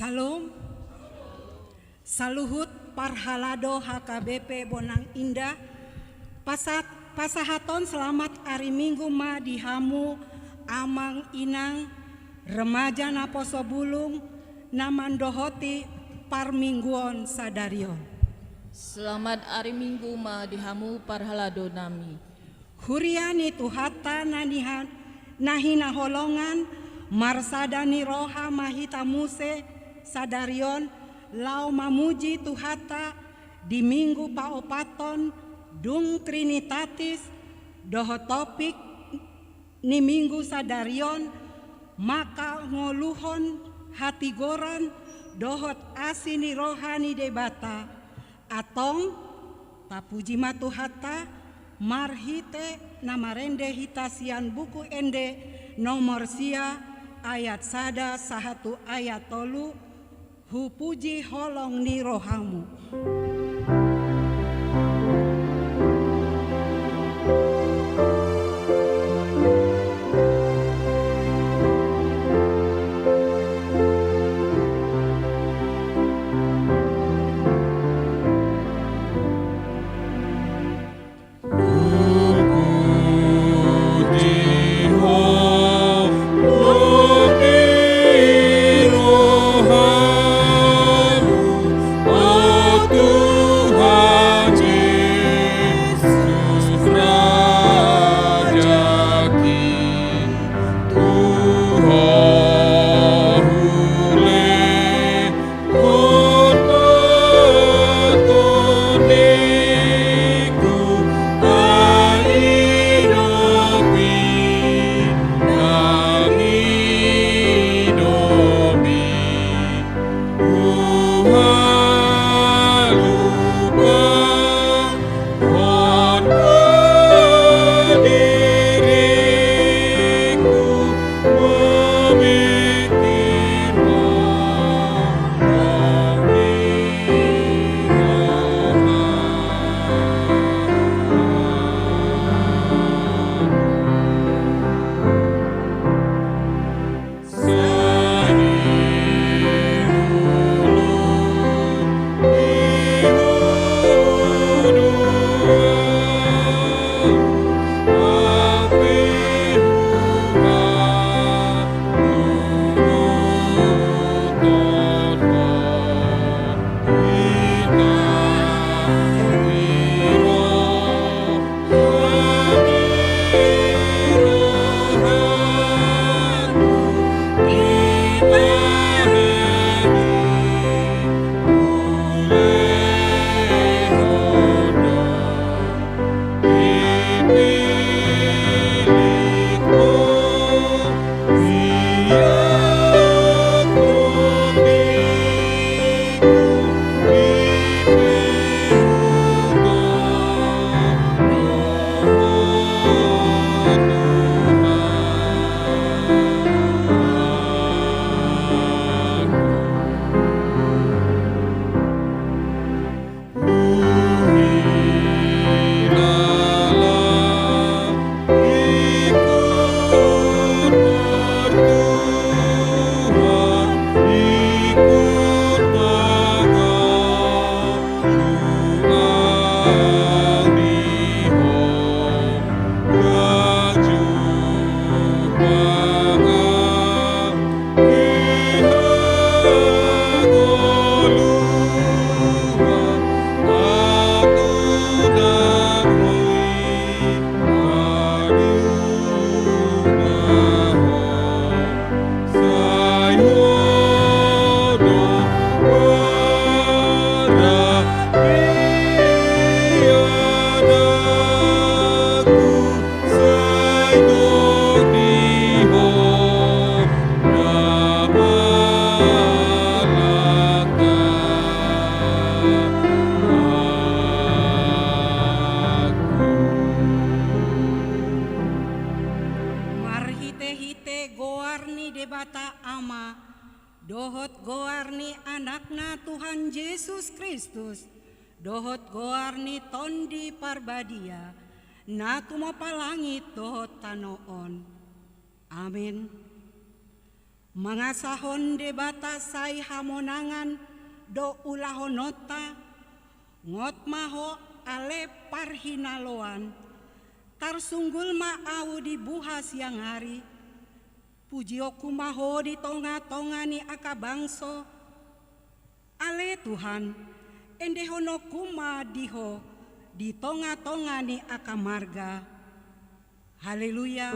Salam, saluhut parhalado HKBP Bonang Indah, pasahaton selamat hari Minggu ma dihamu amang inang remaja naposo bulung namandohoti parmingguon sadarion. Selamat hari Minggu ma dihamu parhalado nami. Huriani tuhata nahina holongan marsadani roha mahita muse sadarion lau mamuji tuhata di minggu paopaton dung trinitatis doho topik ni minggu sadarion maka ngoluhon hati goran dohot asini rohani debata atong tapuji matuhata marhite namarende hitasian buku ende nomor sia ayat sada sahatu ayat tolu hu puji holong ni rohamu. Dohot goarni tondi parbadia, natumo palangit dohot tanoon. Amin. Mangasahon debata sai hamonangan do ulahonota ngot maho ale parhinaloan tarsunggul maau di buha siang hari pujioku maho di tonga-tonga ni aka bangso ale Tuhan endehono kuma diho di tonga-tonga ni aka marga. Haleluya.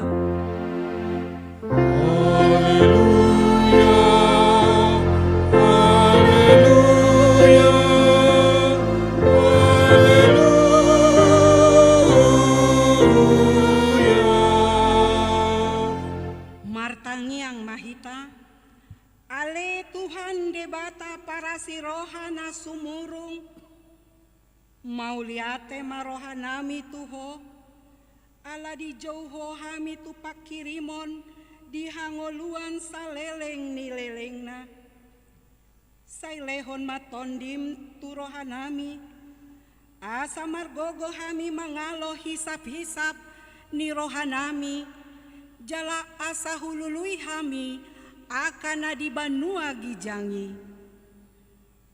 Martangiang mahita ale Tuhan debata para si rohana sumurung mauliate marohanami tuho ala di jauho hami tu pakirimon di hangoluan saleleng ni lelengna sailehon matondim tu rohanami asa margogo hami mangalo hisap-hisap ni rohanami jala asa hulului hami akana di banua gijangi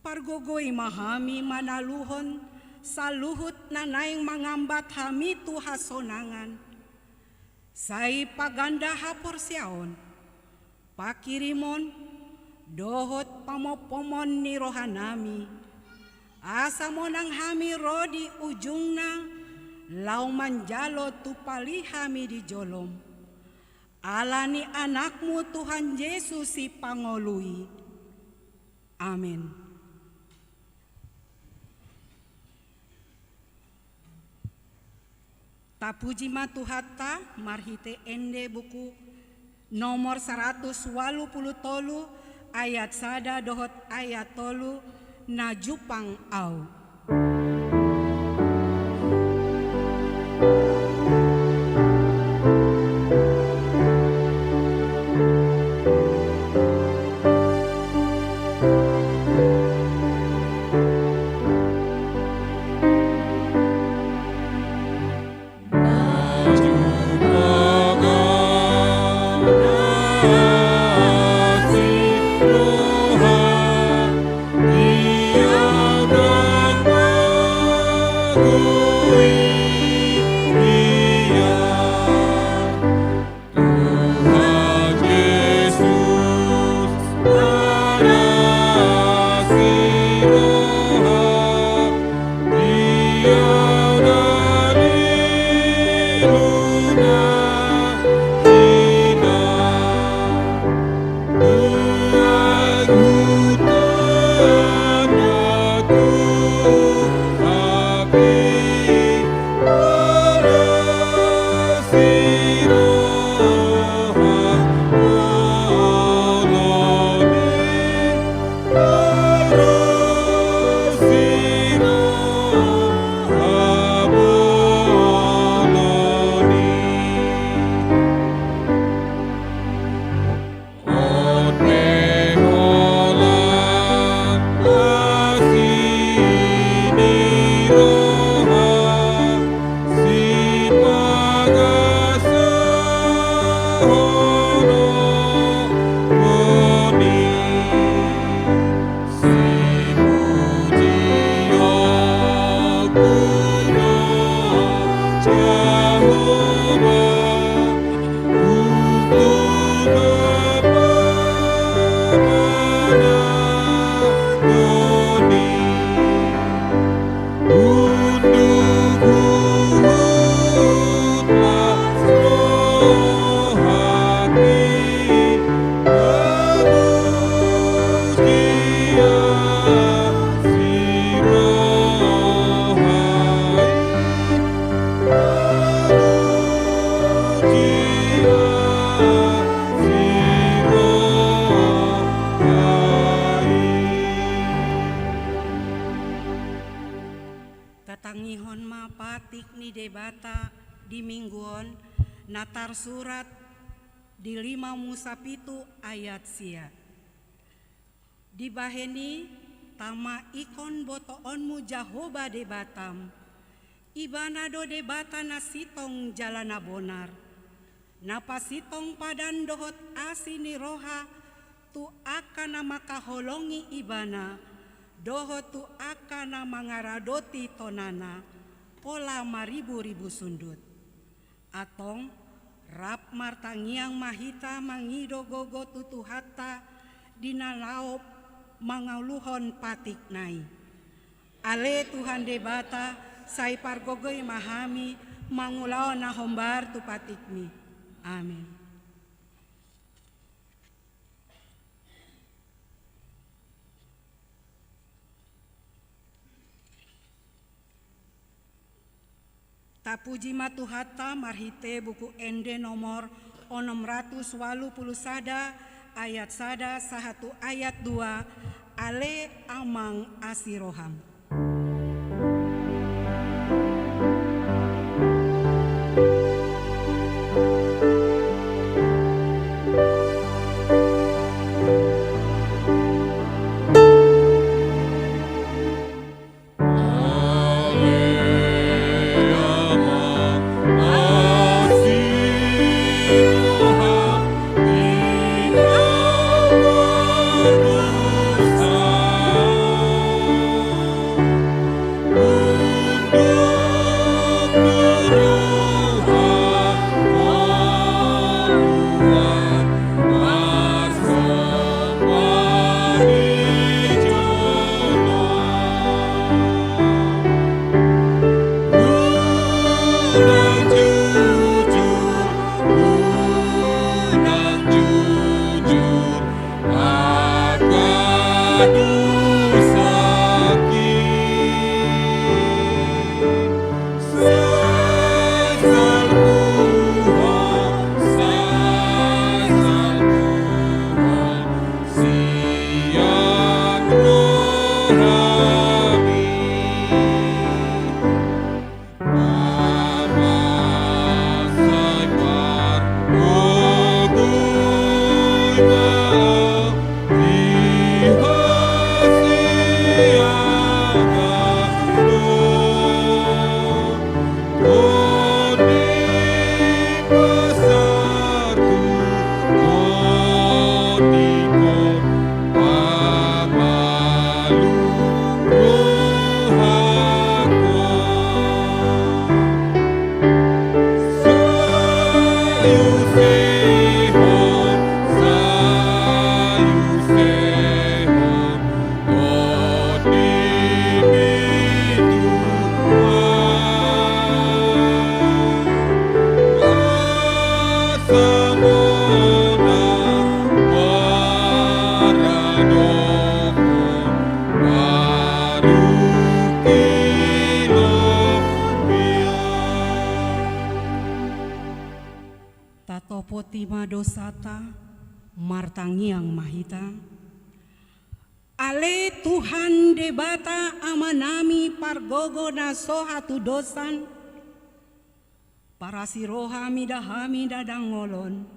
pargogoi mahami manaluhon saluhut nanaing mangambat hami tu hasonangan sai paganda hapor siaon pakirimon dohot pamopomon ni rohanami asa monang hami rodi ujungna lau manjalo tu pali hami di jolom alani anakmu Tuhan Yesus si pangolui. Amin. Tapuji matuhatta marhite ende buku nomor 183 ayat sada dohot ayat tolu najupang au. Tatangihon mapatik ni debata di mingguon natar surat di 5 Musa 7 ayat sia. Dibaheni tama ikon botoonmu Jahoba debatam. Ibana do debata nasitong jalana bonar. Napa sitong padan dohot asini roha tu akana makaholongi ibana, doho tu akana mangaradoti tonana, pola maribu-ribu sundut. Atong rap martangiang mahita mangido gogo tutuhata dina laop mangauluhon patik nai. Ale Tuhan debata sai pargogoy mahami mangulao na hombar tu patikmi. Amin. Tapuji matuhata marhite buku ende nomor 681 ayat 1 sahatu ayat 2 ale amang asiroham. Potima dosata martangiang mahita ale Tuhan debata amanami pargogo na sohatu dosan para sirohami dahami dadangolon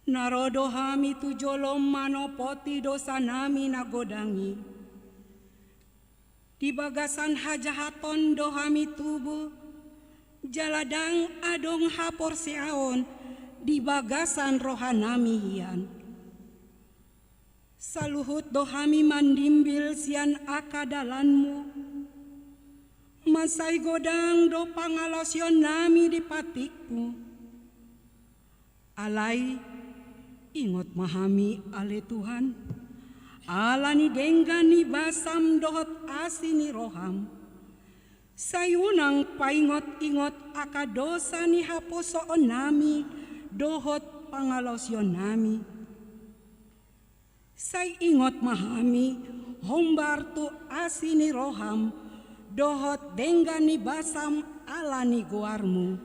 narodohami tujolom manopoti dosanami nagodangi di bagasan hajahaton dohami tubuh jaladang adong hapor seaon di bagasan rohanami hian. Saluhut dohami mandimbil sian akadalanmu. Masai godang do pangalosyon nami di patikmu. Alai ingot mahami ale Tuhan. Alani denggani basam dohot asini roham. Sayunang paingot-ingot akadosa ni haposoon nami dohot pangalosyon nami. Say ingot mahami hombar tu asini roham dohot denggani basam alani goarmu.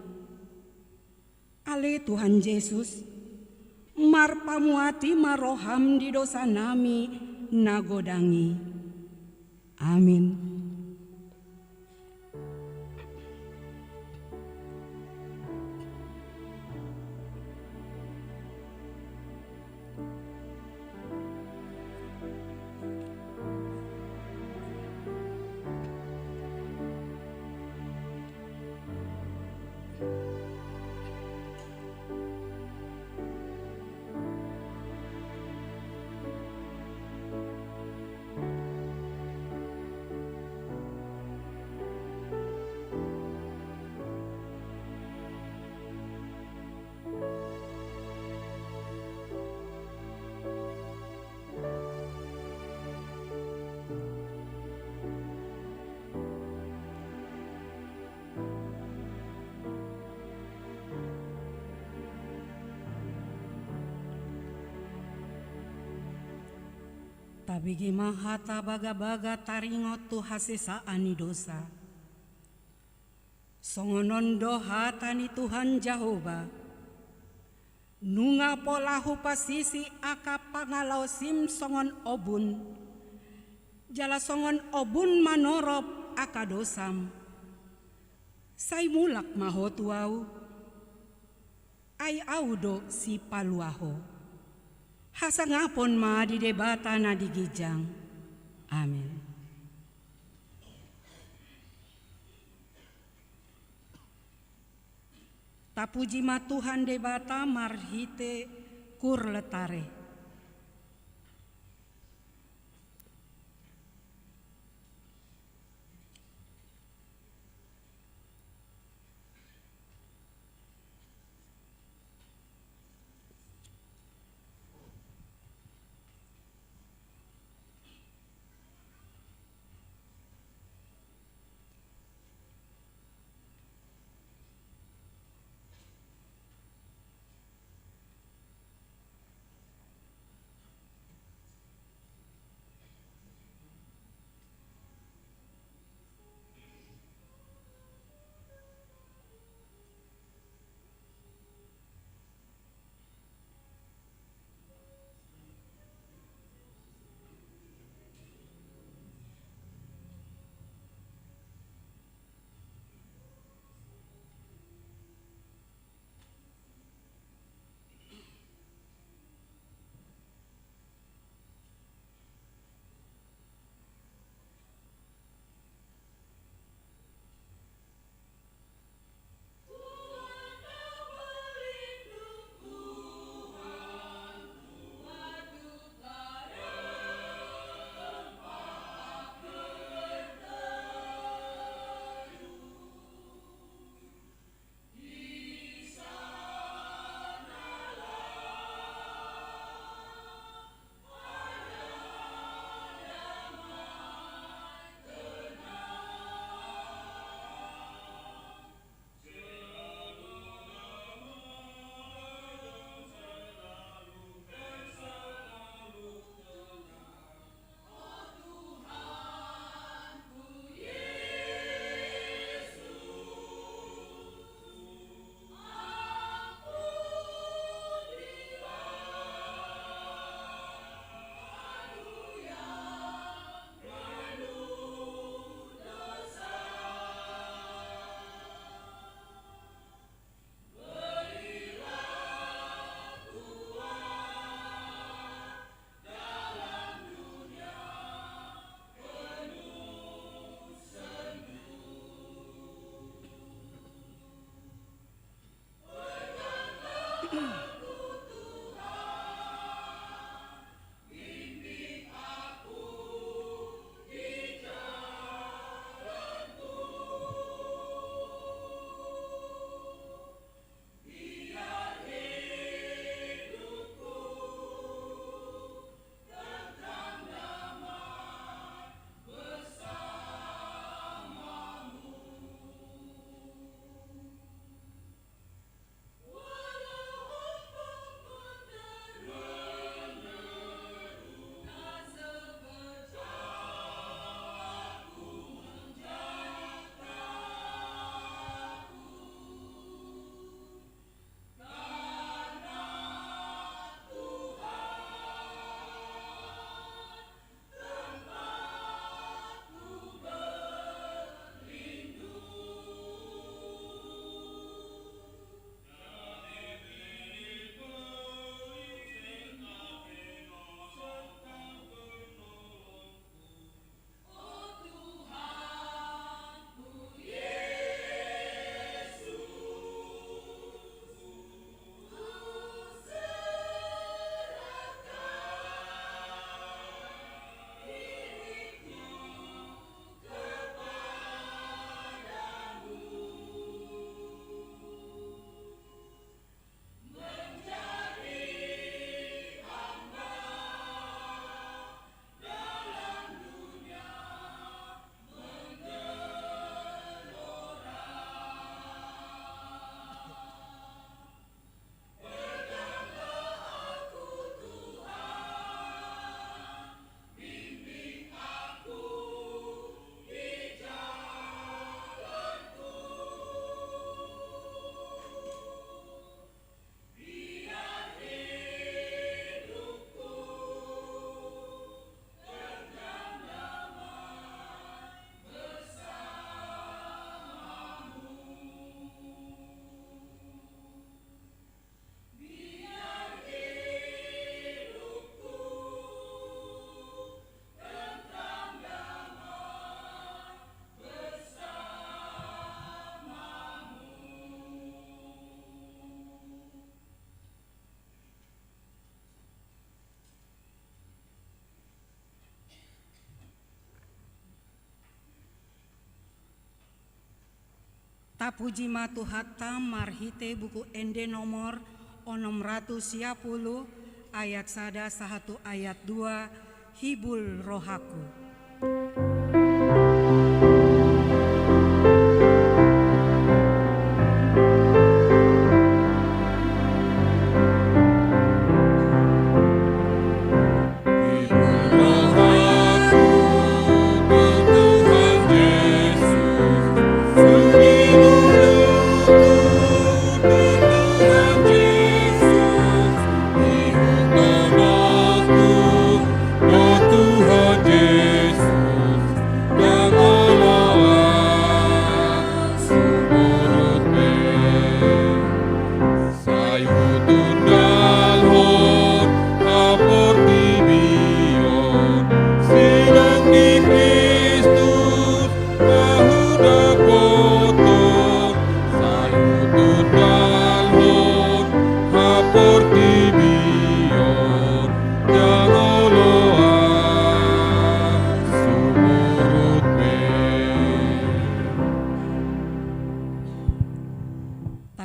Ale Tuhan Yesus marpamuati maroham di dosa nami nagodangi. Amin. Abigi mahata baga-baga taringot tu hasesaan ni dosa. Songonon dohata ni Tuhan Jehova. Nunga polahu pasisi aka pangalau sim songon obun. Jala songon obun manorop aka dosam. Sai mulak maho tuau. Ai audo si paluaho. Hasangapon ma di debata na digijang. Amin. Tapuji ma Tuhan debata marhite kur letare. Tapuji matu hatam marhite buku ende nomor 610 ayat 1 ayat 2 hibul rohaku.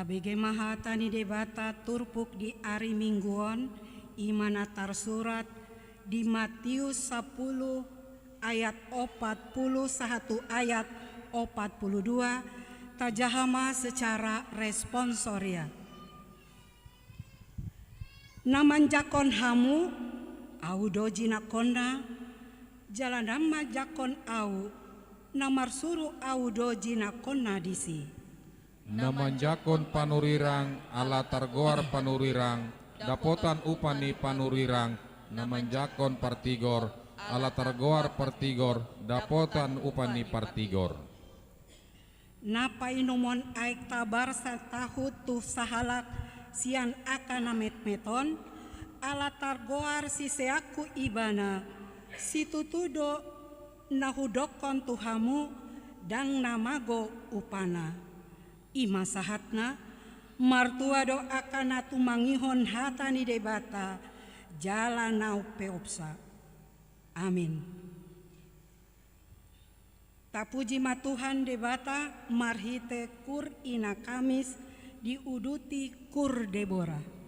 Tabege mahatani debata turpuk di ari mingguon imana tarsurat di Matius 10 ayat 41 ayat 42 tajahama secara responsoria. Namanjakon hamu au dojina konda jalanama jakon au namarsuru au dojina konna disi. Namanjakon panurirang ala targoar panurirang dapotan upani panurirang namanjakon partigor ala targoar partigor dapotan upani partigor. Napa inumon aik tabar satahut tu sahalak sian akan namet-meton ala targoar siseaku ibana situtudo nahudokon tuhamu dang namago upana. Ima sahatna martua do akan mangihon hatani debata jalan nau peopsa. Amin. Tapuji matuhan debata marhite kur ina Kamis diuduti kur Deborah.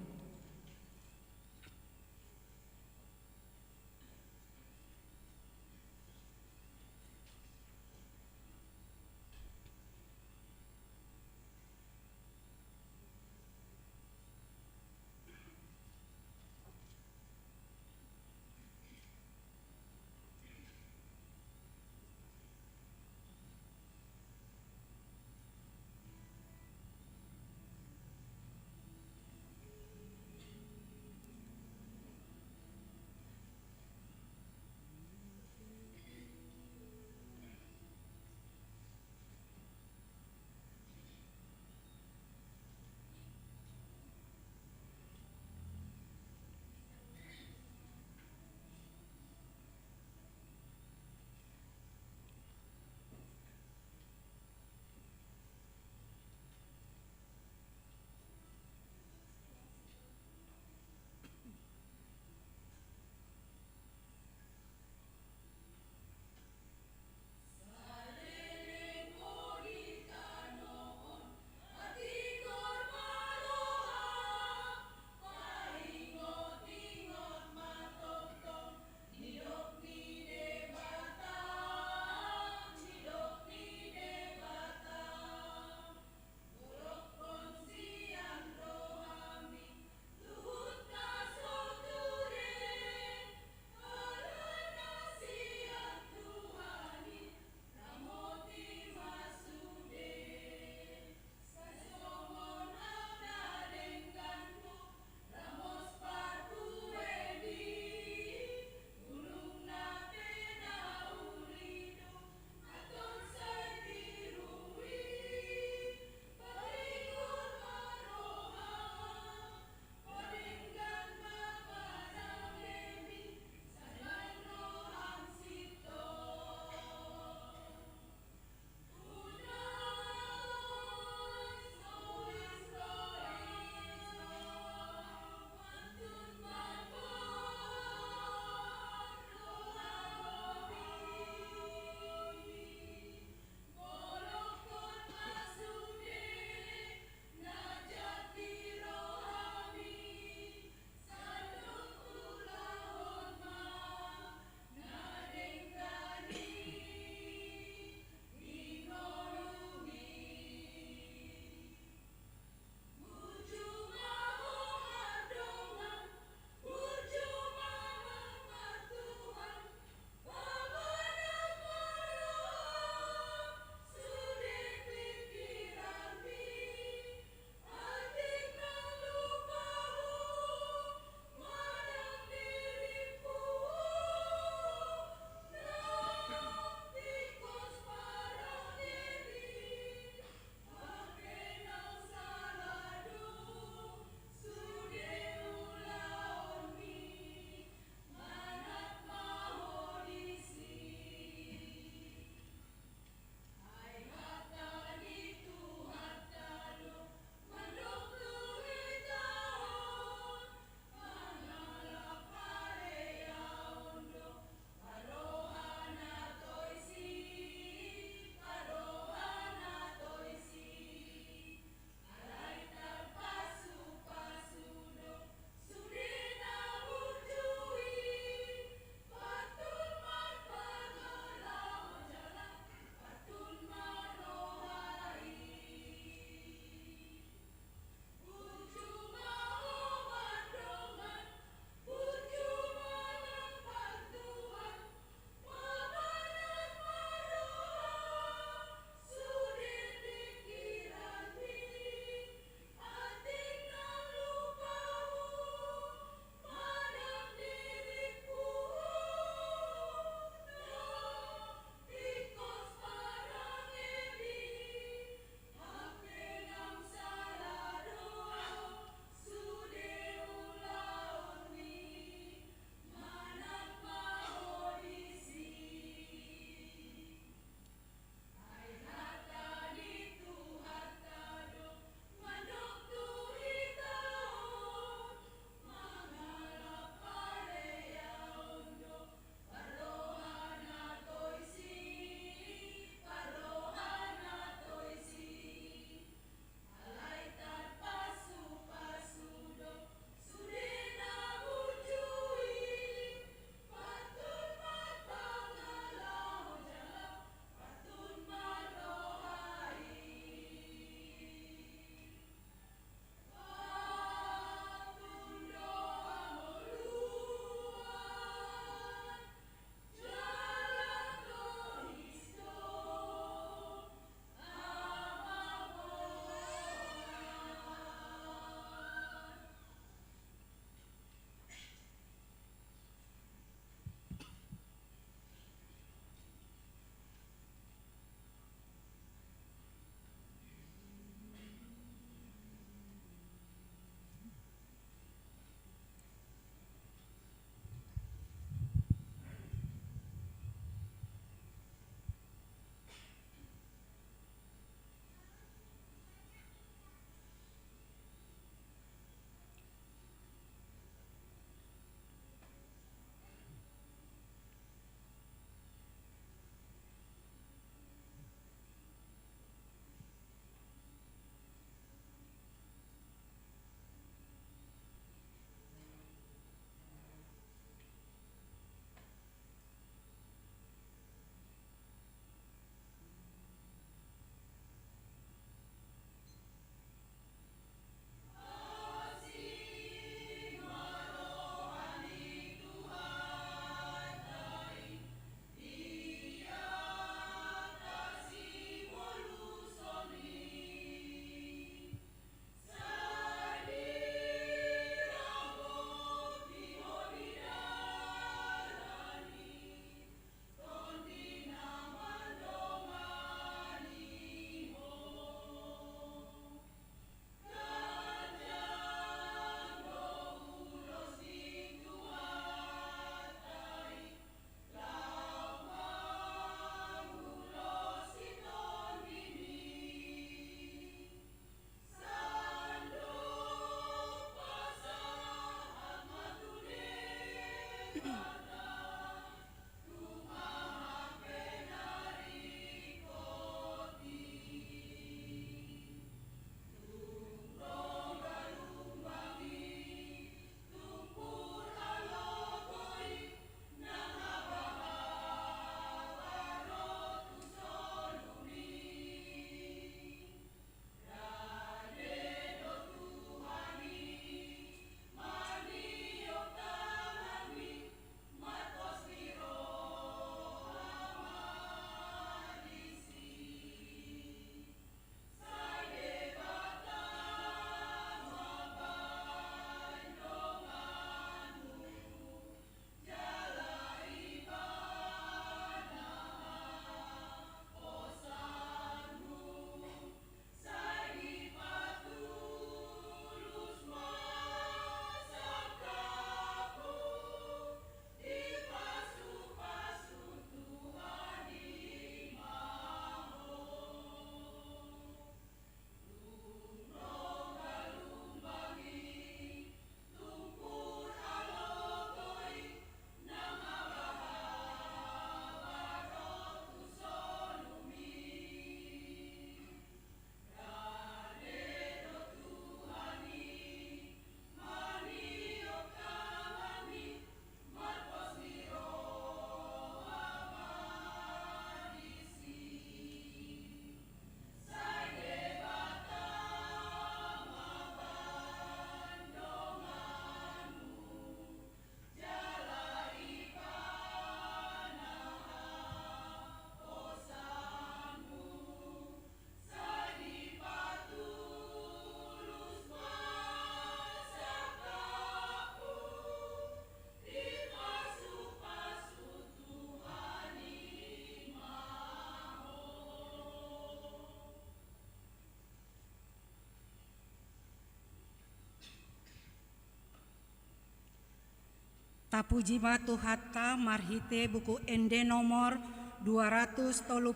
Tapuji batu hatta marhite buku ende nomor 238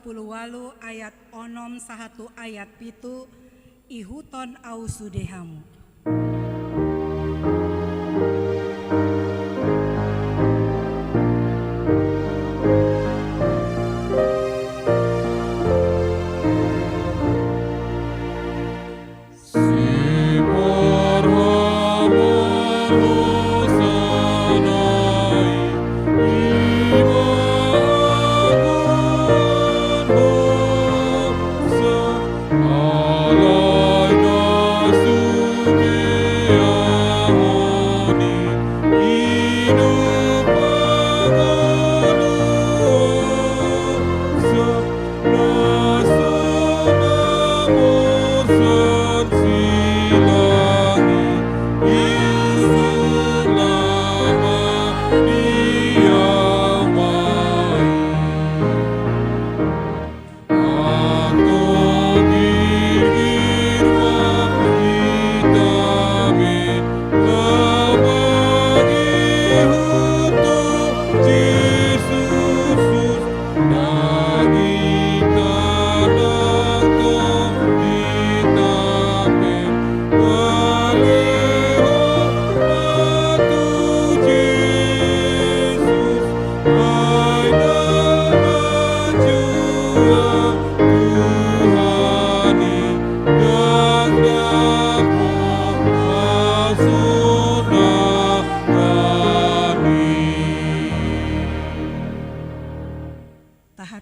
ayat onom 1 ayat pitu ihuton au sudehamu.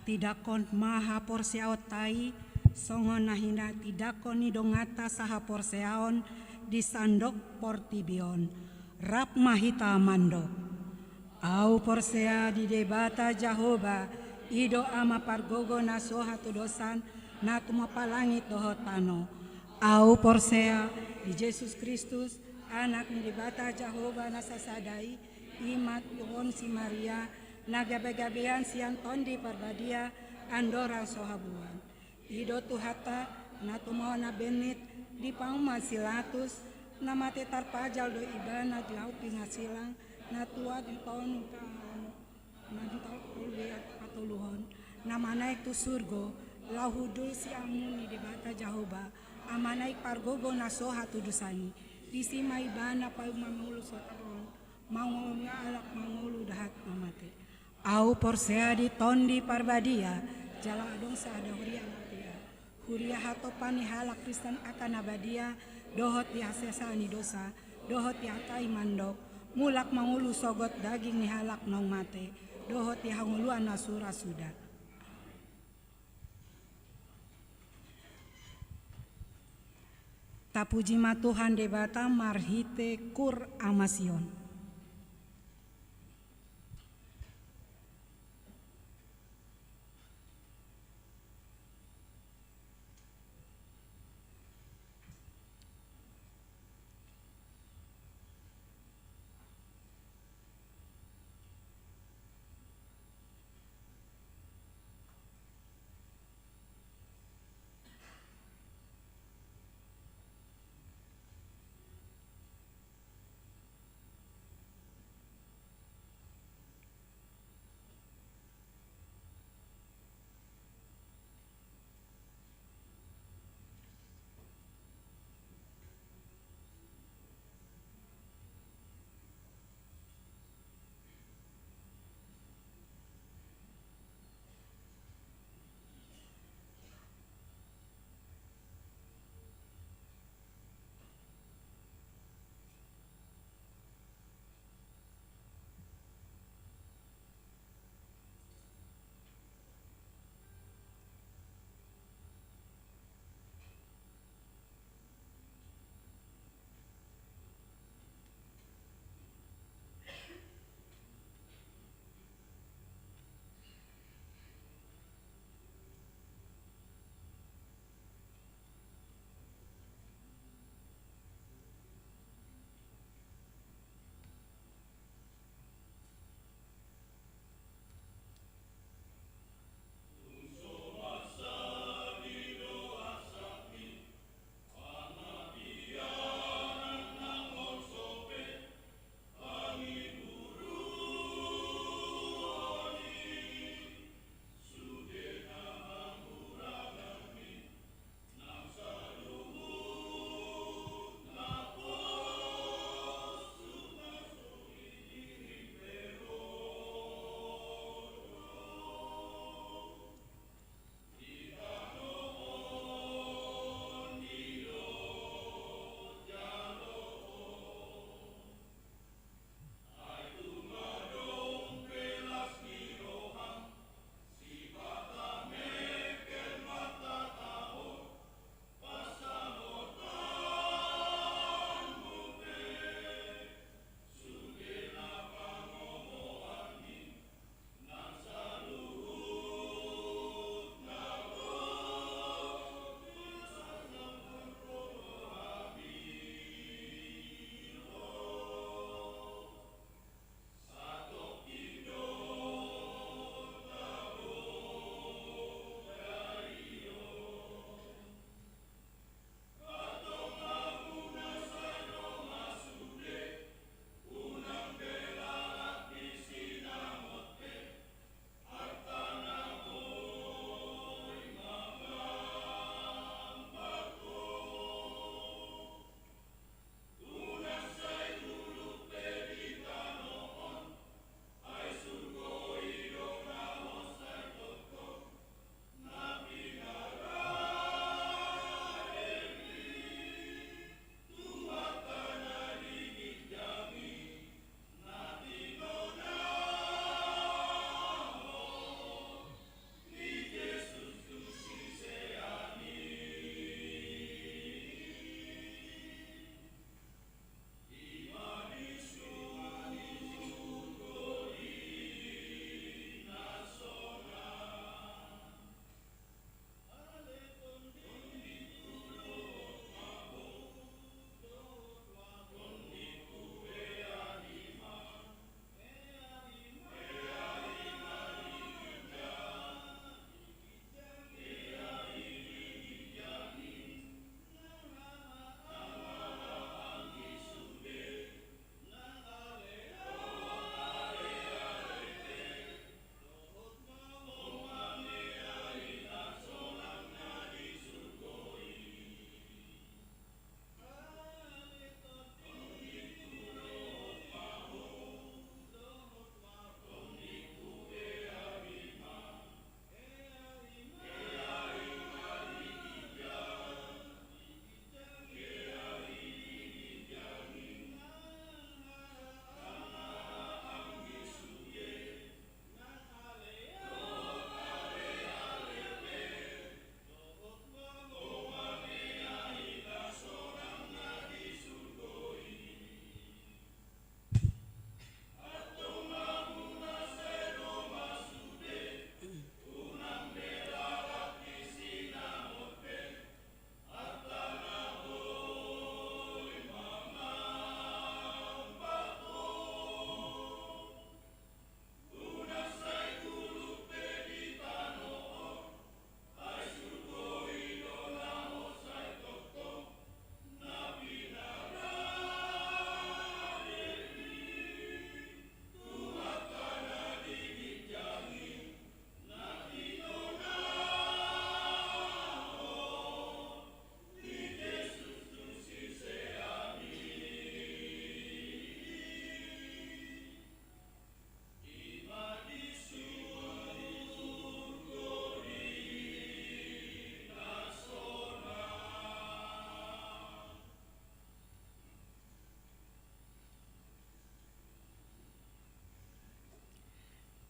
Tidakon maha porseaot tai songon nahina tidakon ni dongata saha porseaon di sandok portibion rap mahita mando au porsea di debata Jahoba ido ama pargogo naso hatu dosan natu mapalangit dohotano au porsea di Yesus Kristus anak ni debata Jahoba nasasadai imat yon si Maria nagabe-gabean siang tondi parbadia andora sohabuan ido tuhata natumona benit di pauma silatus namate tarpajal do ibana diaupi ngasilang natua di tahun nantal kuliah atau luhon nama naik tu surgo lahudul si amun di debata Jahoba amanaik pargogo nasoha tu dusani disima ibana pauma mulu sotaron mau alak mangulu dahat mamate au porsea di tondi parbadia jala adong saada huria hato pani halak Kristen akan abadia dohot di asesani dosa dohot di atai mandok mulak mangulu sogot daging ni halak nong mate dohot di hanguluan nasura sudah tapuji matuhan debata marhite kur amasion.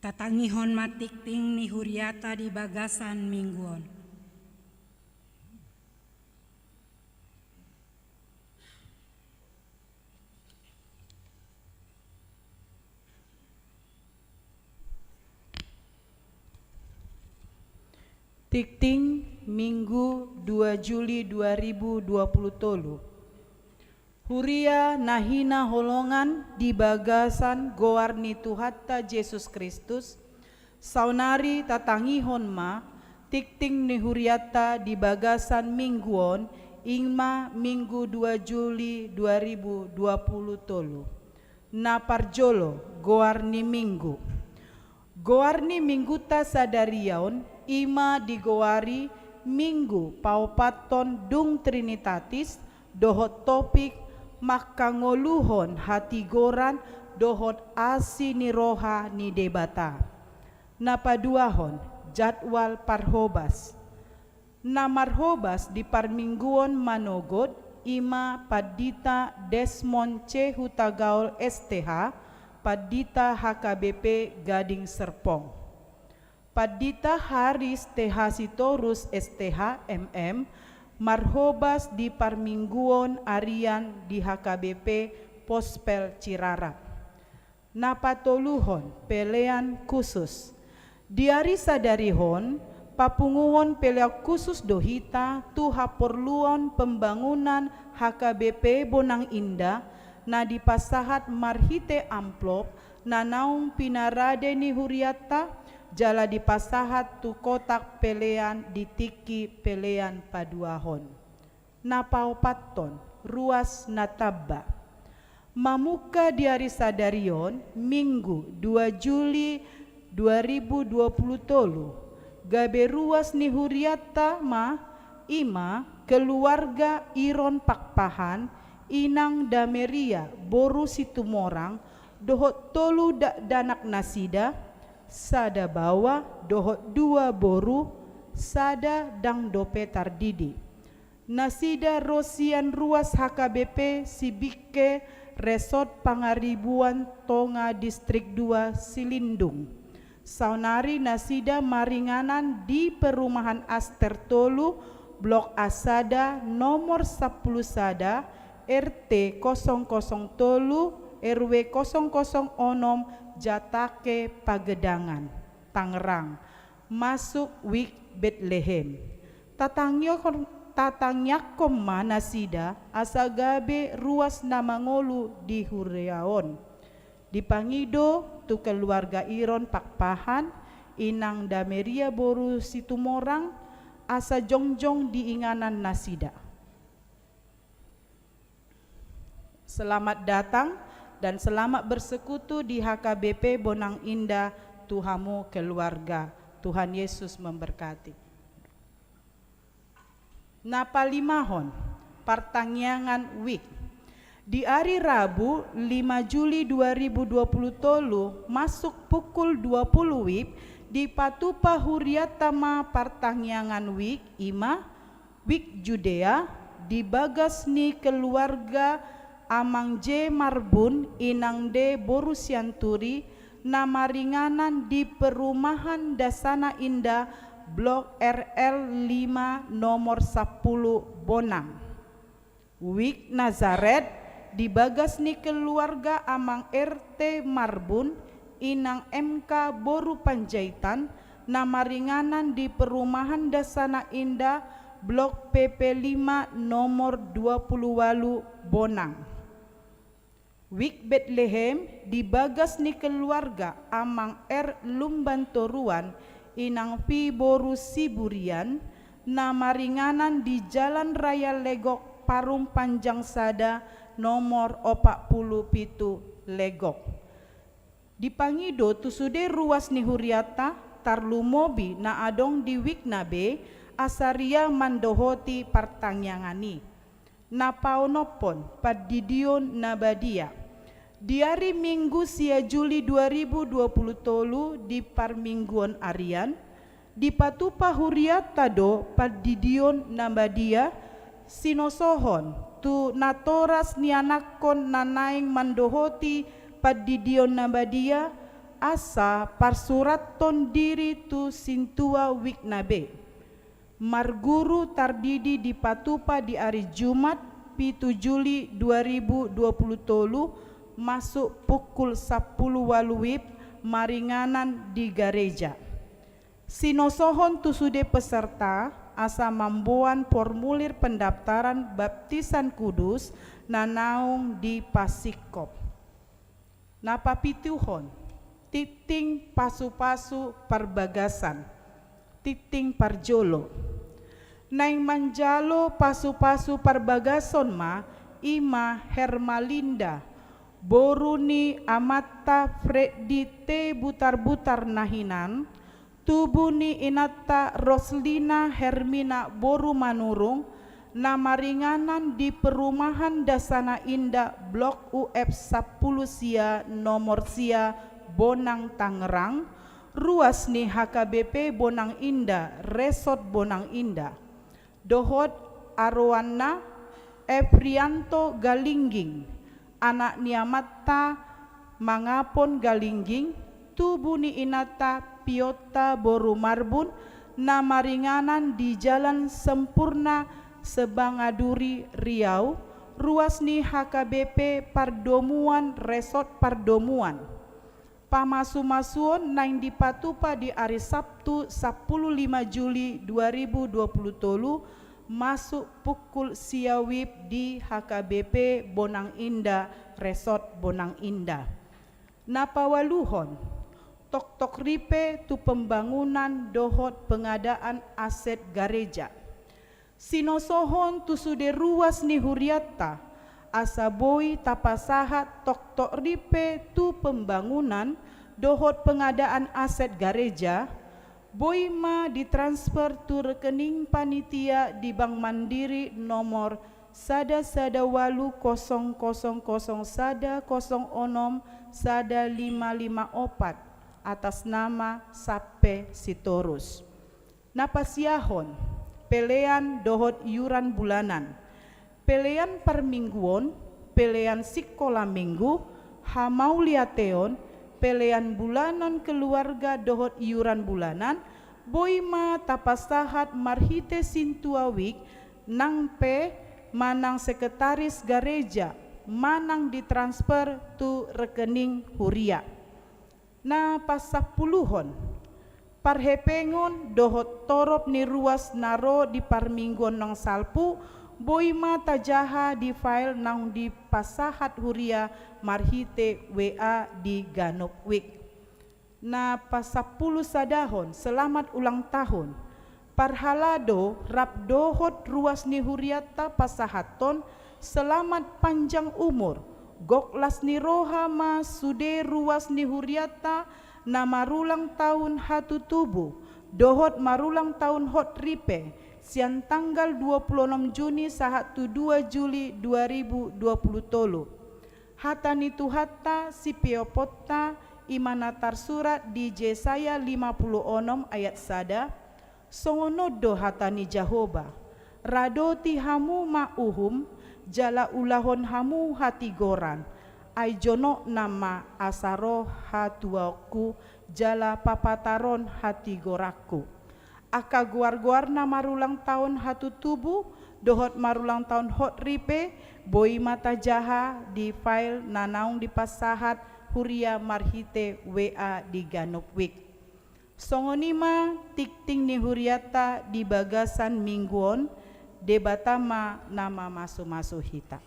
Tatangihon matikting ni huriata di bagasan mingguon. Tikting Minggu 2 Juli 2020. Huria nahina holongan di bagasan goarni Tuhatta Yesus Kristus. Saunari tatangihon ma tikting ni huriata di bagasan mingguon ingma Minggu 2 Juli 2020. Na parjolo goarni minggu. Goarni mingguta sadariaon ima digoari minggu paupaton dung trinitatis dohot topik makangoluhon hati goran dohot asi ni roha ni debata. Napaduahon jadwal parhobas. Namarhobas di parmingguon manogod ima padita Desmond C. Hutagaul STH padita HKBP Gading Serpong. Padita Haris TH Sitorus STH MM marhobas di parmingguon arian di HKBP Pospel Cirara. Napatoluhon pelean khusus. Diari sadarihon papunguhon pelean khusus dohita tuha perluan pembangunan HKBP Bonang Indah na dipasahat marhite amplop na naung pinarade ni huriata jala dipasahat tu kotak pelean ditiki pelean paduahon. Napaupaton ruas nataba. Mamuka diari sadarion Minggu 2 Juli 2020 tolu. Gabe ruas ni huriata ma ima keluarga Iron Pakpahan Inang Dameria Boru Situmorang dohot tolu danak nasida sada bawa dohot 2 boru sada dang dope tardidi. Nasida Rosian ruas HKBP Sibike Resort Pangaribuan Tonga Distrik 2 Silindung. Saunari nasida maringanan di perumahan Aster Tolu Blok Asada nomor 10 sada RT 000 Tolu RW 006 Jatake Pagedangan Tangerang masuk Wik Bethlehem. Tatangyakom manasida asagabe ruas namangolu di Huriaon. Dipangido tu keluarga Iron Pakpahan Inang Dameria Boru Situmorang asa jongjong diinganan nasida. Selamat datang dan selamat bersekutu di HKBP Bonang Indah Tuhamu keluarga. Tuhan Yesus memberkati. Napalimahon Partangyangan Wik. Di hari Rabu 5 Juli 2020 tolu masuk pukul 20 WIB di Patupa Huriatama Partangyangan Wik ima Wik Judea di Bagasni keluarga Amang J Marbun Inang D Borusianturi nama ringanan di perumahan Dasana Indah Blok RL 5 nomor 10 Bonang. Wik Nazaret di Bagasni keluarga Amang RT Marbun Inang MK Boru Panjaitan nama ringanan di perumahan Dasana Indah Blok PP 5 nomor 28 Bonang. Wik Bethlehem di Bagasni keluarga Amang R Lumbantoruan Inang Pi Boru Siburian nama ringanan di Jalan Raya Legok Parum Panjang Sada nomor 47 Legok. Dipangido tusude ruas ni huriata tarlumobi na adong di Wiknabe asaria mandohoti partangyangani. Napaonopon padidion nabadia. Di hari Minggu sia Juli 2020 tolu di parmingguan arian di Patupa huriata do padidion nabadia sinosohon tu natoras nianakon nanaing mandohoti padidion nabadia asa parsuraton diri tu sintua wiknabe. Marguru tardidi di Patupa di hari Jumat 7 Juli 2020 masuk pukul 10 waluwib maringanan di gereja. Sinosohon tu sude peserta asa mamboan formulir pendaftaran baptisan kudus nanaung di Pasikop. Napa pituhon titing pasu-pasu perbagasan, titing parjolo. Naing manjalo pasu-pasu perbagason ma ima Hermalinda, boruni amata Freddi te butar-butar nahinan, tubuni inata Roslina Hermina boru manurung, nama ringanan di perumahan Dasana Indah Blok UF 10 Sia nomor Sia Bonang Tangerang, ruas ni HKBP Bonang Indah, Resort Bonang Indah. Dohot Arwana Efrianto Galingging, anak niamata Mangapon Galingging, tubuni inata Piota Boru Marbun, nama ringanan di Jalan Sempurna Sebangaduri Riau, ruas ni HKBP Pardomuan Resort Pardomuan. Pamasu-masuon naing di Patupa di hari Sabtu 15 Juli 2020 masuk pukul siawib di HKBP Bonang Indah Resort Bonang Indah. Napawaluhon tok-tok ripe tu pembangunan dohot pengadaan aset gereja. Sinosohon tu sude ruas ni huriata asaboi tapasahat tok-tok ripe tu pembangunan dohot pengadaan aset gereja, boi ma ditransfer tu rekening panitia di Bank Mandiri nomor sada walu 0001 sada 06 sada 554 atas nama Sape Sitorus. Napasiahon pelean dohot yuran bulanan, pelean permingguon, pelean sikola minggu, hamauliateon, pelean bulanan keluarga dohot iuran bulanan, boima tapasahat marhite sintuawik, nang pe manang sekretaris gereja, manang ditransfer tu rekening huria. Na pasapuluhon, parhepengon dohot torop ni ruas naro di parmingguon nang salpu, boima tajaha di file nang di pasahat huria marhite WA di Ganopwik. Na pasapuluh sadahon selamat ulang tahun parhalado rabdohot ruas ni huriata pasahaton selamat panjang umur goklas ni rohama sude ruas ni huriata na marulang tahun hatu tubuh dohot marulang tahun hot ripe sian tanggal 26 Juni sahat 2 Juli 2020 tolu. Hatani tuhata si piopota imanatar surat di Jesaya 56 ayat sada. Songonodo hatani Jahoba. Radoti hamu ma'uhum jala ulahon hamu hati goran. Aijono nama asaro hatuaku jala papataron hati goraku. Aka guar-guarna marulang tahun hatu tubuh dohot marulang tahun hot ripe boi mata jaha di file nanaung di pasahat huria marhite WA di Ganopwik. Songonima tikting ni huriata di bagasan mingguon debatama nama masu-masu hita.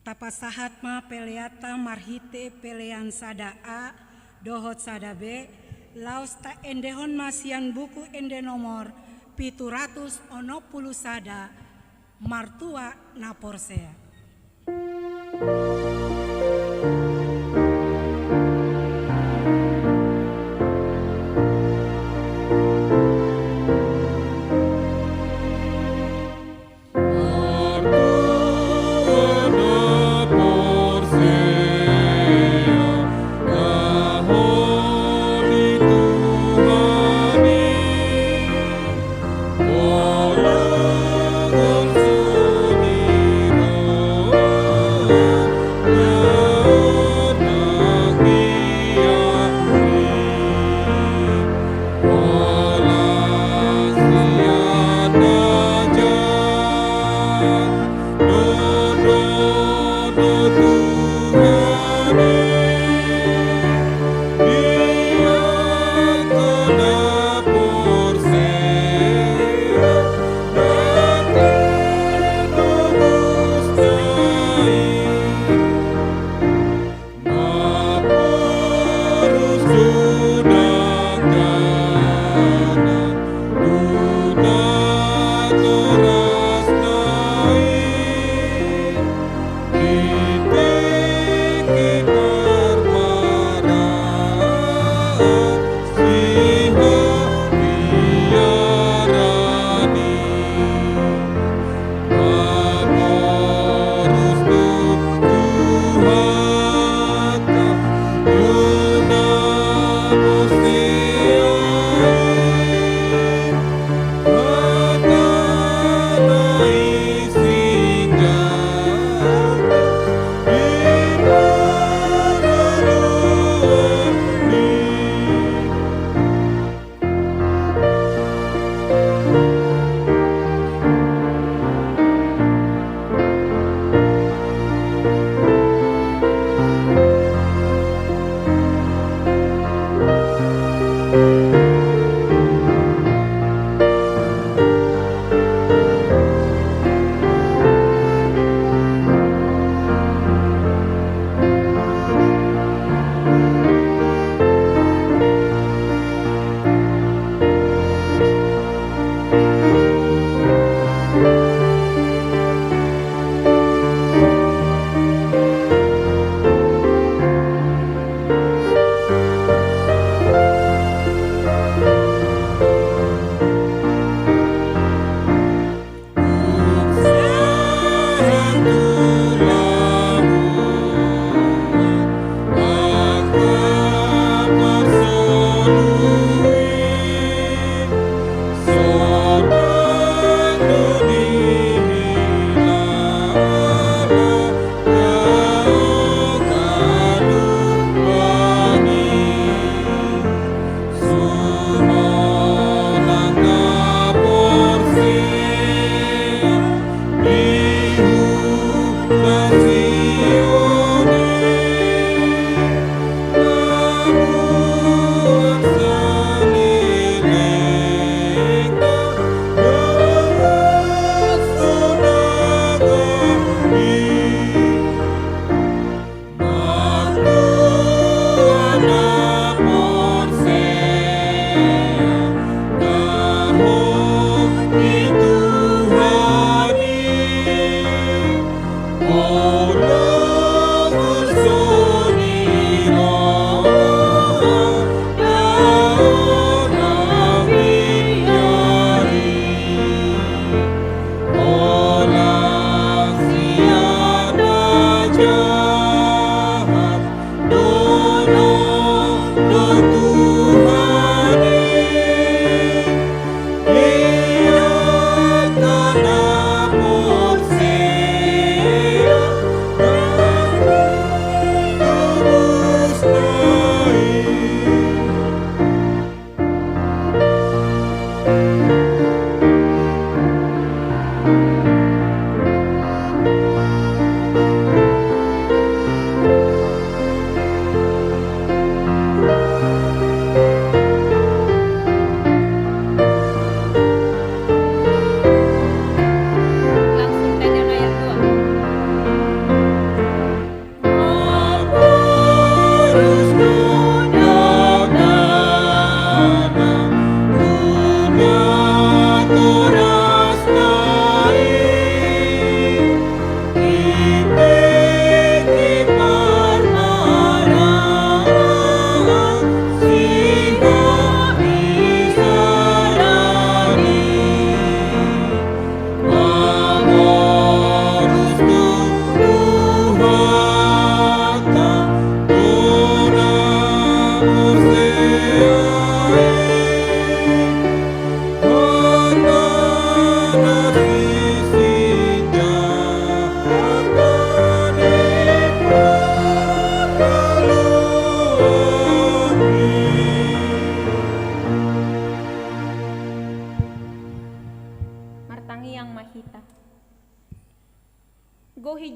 Tapasahat ma peleata marhite pelean sada A dohot sada B laos ta endehon masian buku ende nomor 760 sada martua na porsea.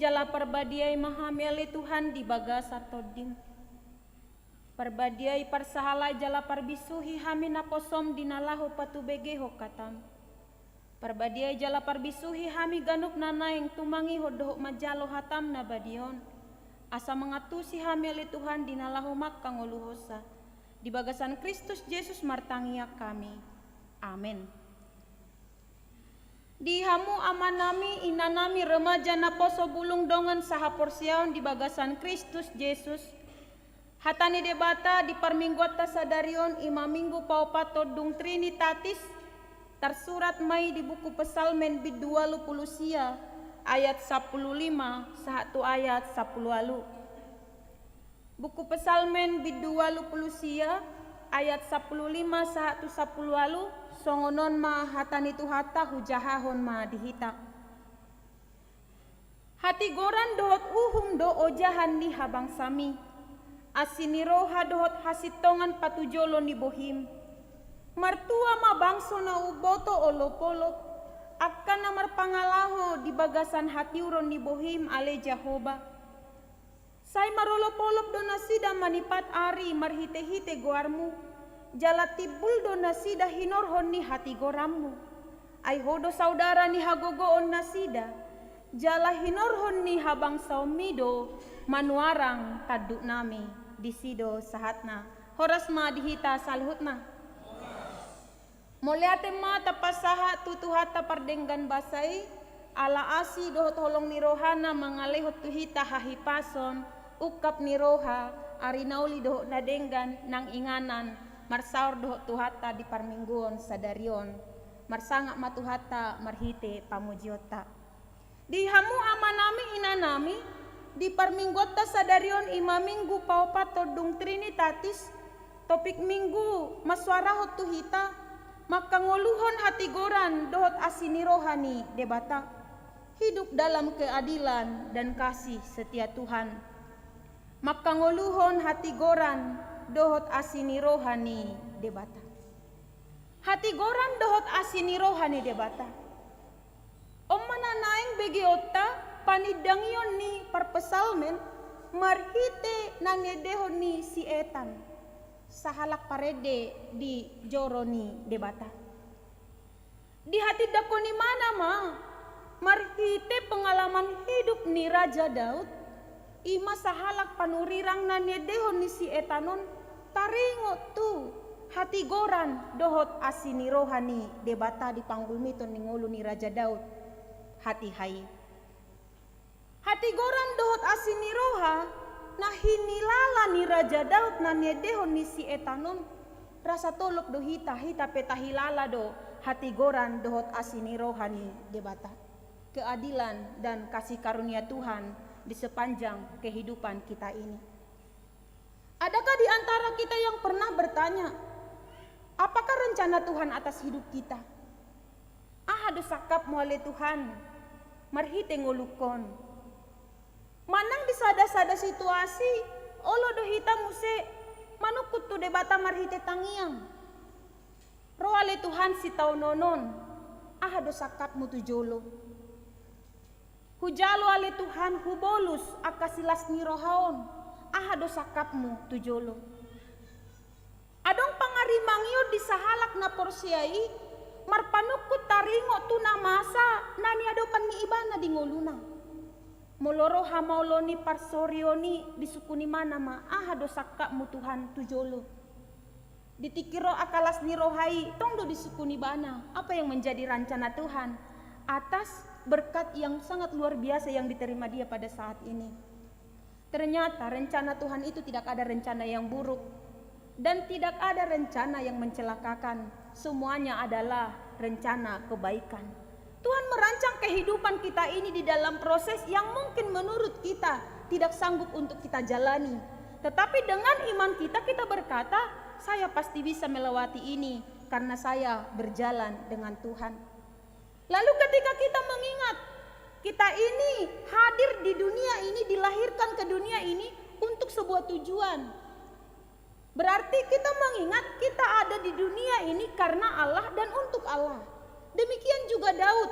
jala perbadiai mahamele Tuhan di bagas atodim. Perbadiai parsahalai jala parbisuhi hamina kosom dinalahu patubege hokatam. Perbadiai jala parbisuhi hami ganup nanaing tumangi hodoh majalo hatam nabadion. Asa mengatusi hamele Tuhan dinalahu makkang uluhosa. Di bagasan Kristus Yesus martangia kami. Amin. Di hamu amanami inanami remaja naposo bulung dongan saha porsiaon di bagasan Kristus Yesus. Hatani debata di parminggota sadarion ima minggu paupato dung Trinitatis. Tersurat mai di buku Pesalmen bid 20 sia ayat 15 satu ayat 10 alu. Buku Pesalmen bid 20 sia ayat 15 satu 10 alu. Songonon ma hatani tu hata hujahahon ma dihita. Hati goran dohot uhum do ojahan ni habang sami. Asiniroha dohot hasitongan patujolo ni bohim. Martua ma bangso na uboto olopolop. Akan namar pangalaho di bagasan hati uron ni bohim ale Jahoba. Say marolopolop do nasida manipat ari marhite-hite goarmu. Jala tibul do nasida hinorhon ni hati gorammu. Ay hodo saudara ni hagogoon nasida. Jala hinorhon ni habang saumido manuarang taduk nami disido sahatna. Horas ma dihita salhutna. Moliate ma tapasaha tutuhata pardenggan basai. Ala asi dohot holong ni rohana mangalehot tuhita hahipason. Ukap ni roha arinauli dohot nadenggan nang inganan. Marsaur dohot tuhata di parmingguon sadarion. Marsangak matuhata marhite pamujiota. Di hamu amanami inanami. Di parminggota sadarion ima minggu paupato dung Trinitatis. Topik minggu maswarahot tuhita. Maka ngoluhon hati goran dohot asini rohani debata. Hidup dalam keadilan dan kasih setia Tuhan. Maka ngoluhon hati goran dohot asini rohani debata. Hati goran dohot asini rohani debata. Omana naing begeota panidangion ni parpesalmen marhite nangedehon ni si etan. Sahalak parede di joroni debata. Di hati dakoni mana ma marhite pengalaman hidup ni Raja Daud. Ima sahalak panurirang nangedehon ni si etanon. Taringot tu hati goran dohot asini rohani debata di panggul miton ningulu ni Raja Daud. Hati hai. Hati goran dohot asini roha nah hinilala ni Raja Daud na nedehon ni si etanon. Rasa tolok do hita petahilala do hati goran dohot asini rohani debata. Keadilan dan kasih karunia Tuhan di sepanjang kehidupan kita ini. Adakah di antara kita yang pernah bertanya, apakah rencana Tuhan atas hidup kita? Ahado sakap muale Tuhan, marhite ngolukon. Manang di sada-sada situasi, olo do hita muse, manukut tu debata marhite tangiang. Roale Tuhan si taunonon, ahado sakap mutu jolo. Hujalo ale Tuhan hubolus akasilas ni rohaon. Ahado sakapmu tujolo. Adong pangarimangyo di sahalak na porsiai marpanukut taringo tu na masa nani ado paniibana di ngoluna. Moloro hamauloni parsorioni disukuni mana ma ahado sakapmu Tuhan tujolo. Ditikiro akalas ni rohai tongdo disukuni bana. Apa yang menjadi rencana Tuhan atas berkat yang sangat luar biasa yang diterima dia pada saat ini. Ternyata rencana Tuhan itu tidak ada rencana yang buruk dan tidak ada rencana yang mencelakakan. Semuanya adalah rencana kebaikan. Tuhan merancang kehidupan kita ini di dalam proses yang mungkin menurut kita tidak sanggup untuk kita jalani. Tetapi dengan iman kita berkata, saya pasti bisa melewati ini karena saya berjalan dengan Tuhan. Lalu ketika kita mengingat kita ini hadir di dunia ini, dilahirkan ke dunia ini untuk sebuah tujuan. Berarti kita mengingat kita ada di dunia ini karena Allah dan untuk Allah. Demikian juga Daud.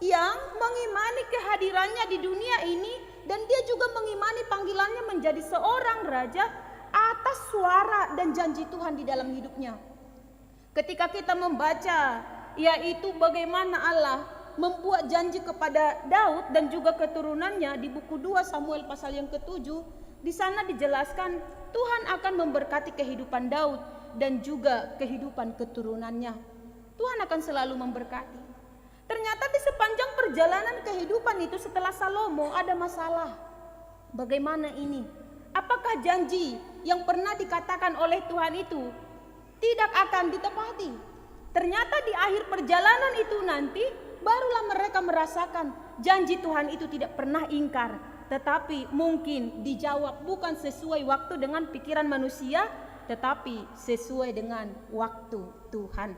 yang mengimani kehadirannya di dunia ini, dan dia juga mengimani panggilannya menjadi seorang raja atas suara dan janji Tuhan di dalam hidupnya. Ketika kita membaca yaitu bagaimana Allah membuat janji kepada Daud dan juga keturunannya di buku 2 Samuel pasal yang ke-7, di sana dijelaskan Tuhan akan memberkati kehidupan Daud dan juga kehidupan keturunannya. Tuhan akan selalu memberkati. Ternyata di sepanjang perjalanan kehidupan itu setelah Salomo ada masalah. Bagaimana ini? Apakah janji yang pernah dikatakan oleh Tuhan itu tidak akan ditepati? Ternyata di akhir perjalanan itu nanti barulah mereka merasakan janji Tuhan itu tidak pernah ingkar, tetapi mungkin dijawab bukan sesuai waktu dengan pikiran manusia, tetapi sesuai dengan waktu Tuhan.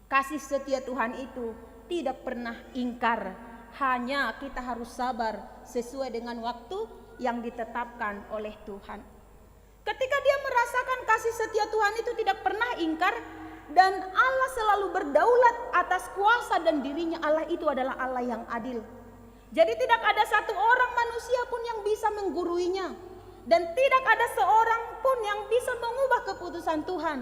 Kasih setia Tuhan itu tidak pernah ingkar, hanya kita harus sabar sesuai dengan waktu yang ditetapkan oleh Tuhan. Ketika dia merasakan kasih setia Tuhan itu tidak pernah ingkar, dan Allah selalu berdaulat atas kuasa, dan dirinya Allah itu adalah Allah yang adil. Jadi tidak ada satu orang manusia pun yang bisa mengguruinya, dan tidak ada seorang pun yang bisa mengubah keputusan Tuhan,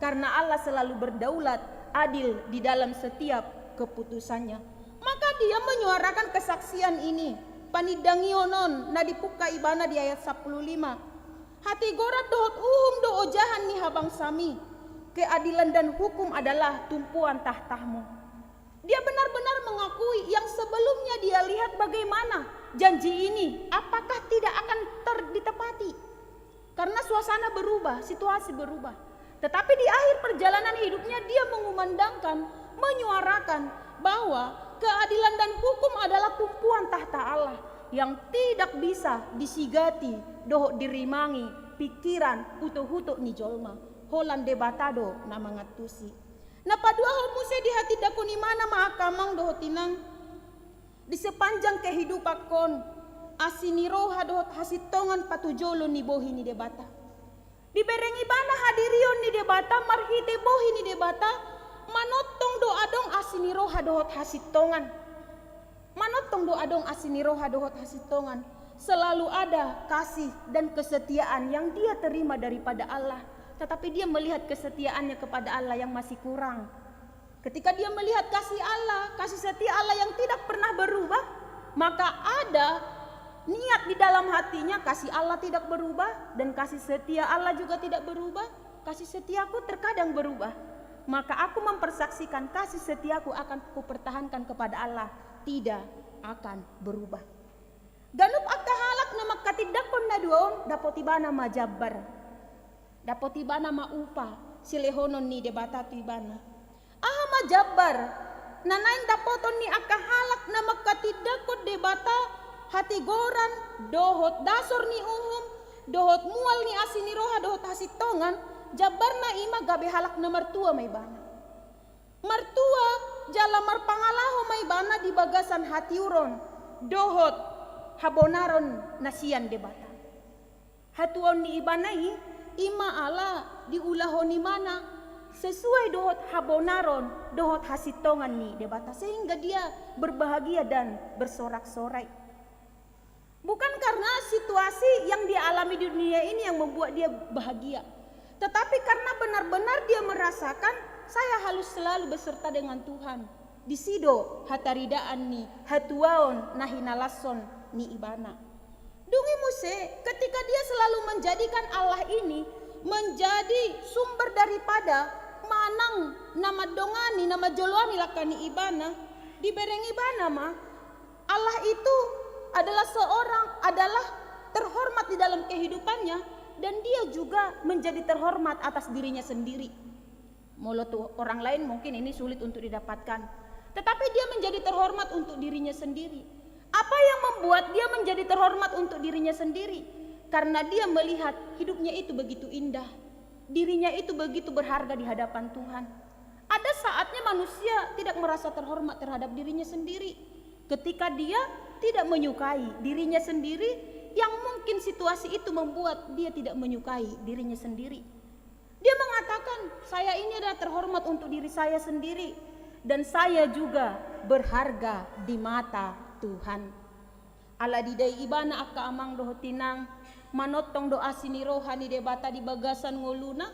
karena Allah selalu berdaulat adil di dalam setiap keputusannya. Maka dia menyuarakan kesaksian ini, panidangionon nadipuka ibana di ayat 15. Hati gorat dohot doho jahan nih habang sami, keadilan dan hukum adalah tumpuan tahtamu. Dia benar-benar mengakui yang sebelumnya dia lihat bagaimana janji ini apakah tidak akan ditepati, karena suasana berubah, situasi berubah. Tetapi di akhir perjalanan hidupnya dia mengumandangkan, menyuarakan bahwa keadilan dan hukum adalah tumpuan tahta Allah yang tidak bisa disigati doh dirimangi pikiran hutu-hutu ni jolma holan debatado na mangatusi. Na padua homuse di hati dakon imana maakamang doh tinang di sepanjang kehidupan kon asiniroha doh hasitongan patujolo ni bohi ni debata. Di berengi bana hadirion ni debata marhite bohi ni debata manotong do adong asiniroha doh hasitongan. Manotong do adong asiniroha doh hasitongan. Selalu ada kasih dan kesetiaan yang dia terima daripada Allah, tetapi dia melihat kesetiaannya kepada Allah yang masih kurang. Ketika dia melihat kasih Allah, kasih setia Allah yang tidak pernah berubah, maka ada niat di dalam hatinya, kasih Allah tidak berubah dan kasih setia Allah juga tidak berubah. Kasih setiaku terkadang berubah, maka aku mempersaksikan kasih setiaku akan kupertahankan kepada Allah tidak akan berubah. Ganup akahalak nama katidakon na duon dapotibana majabbar. Dapotibana maupa silehonon ni debata tu ibana. Aha majabbar. Nanain dapoton ni akahalak nama katidakon debata hati goran dohot dasor ni uhum dohot mual ni asiniroha dohot hasitongan jabbar na ima gabe halak na mertua may bana. Mertua jala marpangalaho may bana di bagasan hatiuron dohot habonaron nasian debata. Hatuon ni ibanai ima ala diulahon ni mana sesuai dohot habonaron dohot hasitongan ni debata, sehingga dia berbahagia dan bersorak-sorai. Bukan karena situasi yang dia alami di dunia ini yang membuat dia bahagia, tetapi karena benar-benar dia merasakan saya harus selalu beserta dengan Tuhan. Disido hataridaan ni hatuaon nahinalason ni ibana. Dungi muse ketika dia selalu menjadikan Allah ini menjadi sumber daripada manang nama dongani nama joloani lakani ibana, di bereng ibana mah Allah itu adalah terhormat di dalam kehidupannya, dan dia juga menjadi terhormat atas dirinya sendiri. Mulut orang lain mungkin ini sulit untuk didapatkan, tetapi dia menjadi terhormat untuk dirinya sendiri. Apa yang membuat dia menjadi terhormat untuk dirinya sendiri? Karena dia melihat hidupnya itu begitu indah, dirinya itu begitu berharga di hadapan Tuhan. Ada saatnya manusia tidak merasa terhormat terhadap dirinya sendiri, ketika dia tidak menyukai dirinya sendiri, yang mungkin situasi itu membuat dia tidak menyukai dirinya sendiri. Dia mengatakan, saya ini adalah terhormat untuk diri saya sendiri, dan saya juga berharga di mata Tuhan. Ala diday ibana akka amang doho tinang manotong doa sini rohani debata di bagasan ngoluna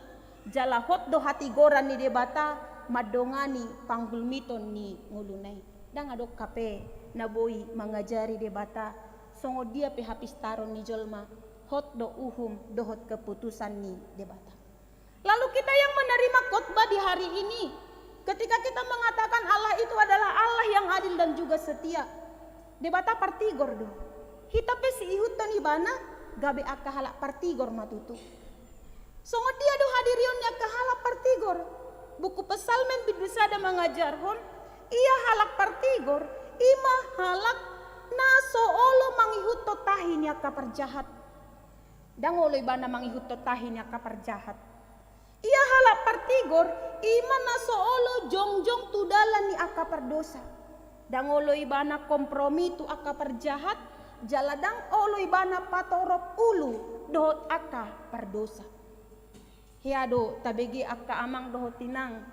jalahot do hati goran ni debata madongani panggulmiton ni ngolunay. Dang adok kape naboi mangajari debata songo dia pe hapis taron ni jolma hot do uhum dohot keputusan ni debata. Lalu kita yang menerima khotbah di hari ini, ketika kita mengatakan Allah itu adalah Allah yang adil dan juga setia, debata partigor do. Hita pe si ihutan ibana gabe akka halak partigor matutu. Songo dia do hadirion nya ka halak partigor. Buku pesalmen bidusada mengajar hon, ia halak partigor, ima halak na soolo mangihut totahin nya ka perjahat. Dangolo ibana mangihut totahin nya ka perjahat. Ia halak partigor, ima na soolo jongjong tudalan ni akka perdosa. Dangolo ibana kompromi tu akka perjahat, jaladang olo ibana patorop ulu dohot akka perdosa. Hiado tabegi akka amang dohot tinang,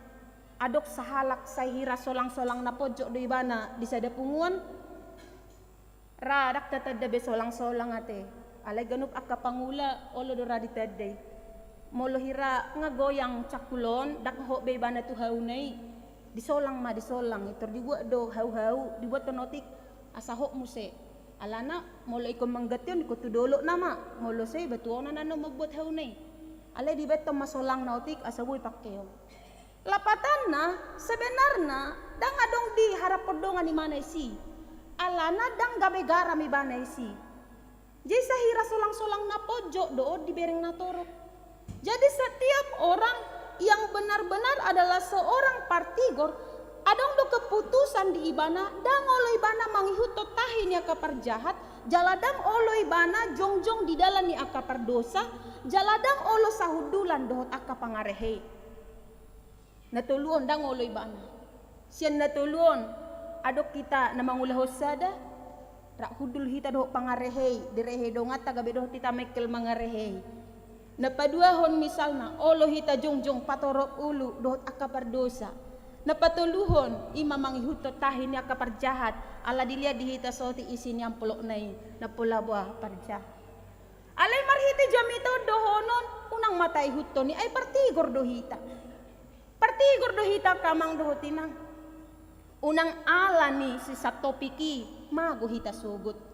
adok sahalak sahira solang-solang na pojok do ibana di sada punguan. Radak tatadabe solang-solang ate, alay ganup akka pangula olo do raditadday. Molo hira nga goyang cakulon dak ho be bana tu haunay disolang ma disolang itor dibuat do hau dibuat tonotik asa ho muse alana molo iko manggatyon iko tudolo nama molo say batuonan ano magbuat haunay alay di beto masolang nautik asa buy pakkeyo lapatan na sebenarnya dang adong di harap podongan ni manay si alana dang gabe garam mi banay si jay sahira solang-solang na pojok do di bereng na torok. Jadi setiap orang yang benar-benar adalah seorang partigor, adong do keputusan di ibana, dang olo ibana mangihut totahin ya kaparjahat, jaladang olo ibana jongjong di dalam ni aka perdosa, jaladang olo sahudulan dohot aka pangarehe. Natuluon dang olo ibana. Sian natuluon, adok kita na mangulahos sada, rak hudul hita dohot pangarehe, direhe dongata gabe dohot kita mekel mangarehe. Napaduahon misalna olo hita jongjong patorok ulu dohot akka perdosa. Napatuluhon ima mangihut totahin ni akka perjahat ala dilihat di hita soti isin yang pelok nai na pula buah perjahat. Alay marhiti jamito dohonon unang matay huto ni ay partigor do hita. Partigor do hita kamang dohotinang. Unang ala ni si satopiki mago hita sugut.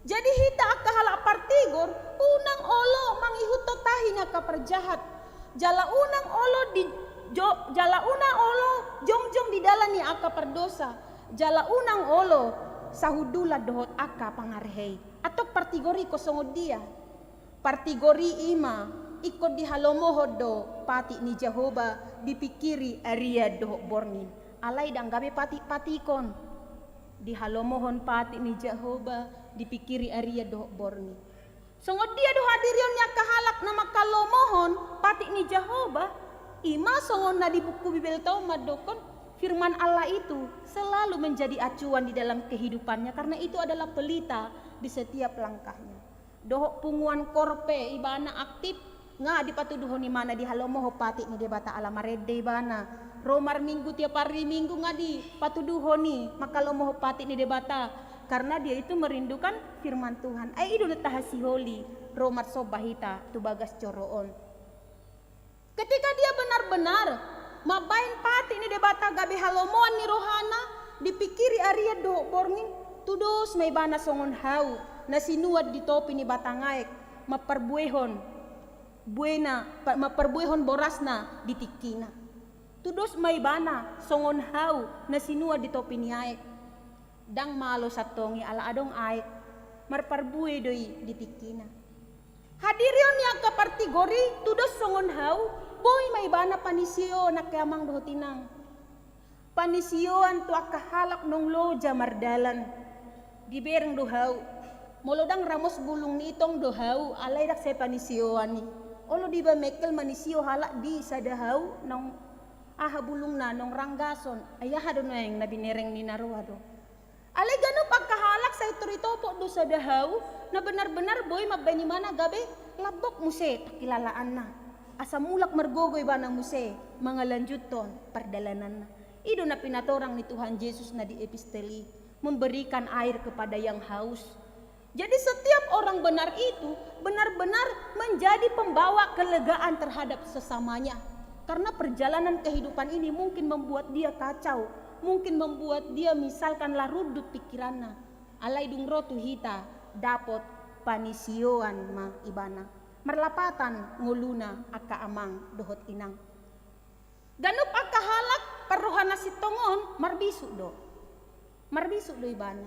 Jadi hita akka halak partigor unang olo mangihut totahin akka perjahat. Jala unang olo jongjong di dalam ni akka perdosa. Jala unang olo sahudula dohot akka pangarhei. Atau partigori kosongo dia. Partigori ima ikut di halomohod do pati ni Jehovah dipikiri aria dohot bornin. Alay dang gabe pati-patikon. Di halomohon pati ni Jehovah dipikiri aria dohok borni. Songod dia do hadirion nya kahalak na makalomohon pati ni Jehovah ima songon na di buku Bibel Taumat dokon firman Allah itu selalu menjadi acuan di dalam kehidupannya karena itu adalah pelita di setiap langkahnya. Dohok punguan korpe ibana aktif nga di patuduhon ni mana di halomoho pati ni debata alamarede ibana. Romar minggu tiap hari minggu nga di patuduhon ni makalomoho pati ni debata. Karena dia itu merindukan firman Tuhan. Ay idu tahasi holi Romar sobahita tu bagas coroon. Ketika dia benar-benar mabain pati ni debata gabe halomoan ni rohana dipikiri aria do borngin tudos may bana songon hau na sinuad di topi ni batangaek maperbuehon borasna ditikina. Tudos may bana songon hau na sinuad di topi ni aek. Dang malo satongi ala adong ay marparbuy doi ditikina. Hadirion ya ka partigori tudos songon hau boy may bana panisio na kamang dohotinang. Panisioan tu akahalak nong loja mardalan. Gibereng dohau. Molodang ramos bulung nitong dohau alay dak se panisioan ni. Olo di ba mekel manisio halak di sadahau nong aha bulung na nong ranggason. Ayah adon yang nabinereng ni naruado. Alay gano pagkahalak sa ituritopo do sa dahaw na benar-benar boy mabay ni mana gabi labok muse takilalaan na asa mulak margogoy ba na muse mga lanjuton pardalanan na Ido na pinatorang ni Tuhan Yesus na di episteli, memberikan air kepada yang haus. Jadi setiap orang benar itu benar-benar menjadi pembawa kelegaan terhadap sesamanya. Karena perjalanan kehidupan ini mungkin membuat dia kacau, mungkin membuat dia misalkanlah rudut pikiranna. Alai dungro tuhita dapot panisioan ma ibana. Merlapatan nguluna aka amang dohot inang. Ganup aka halak perrohana si tongon marbisu do. Marbisu do ibana.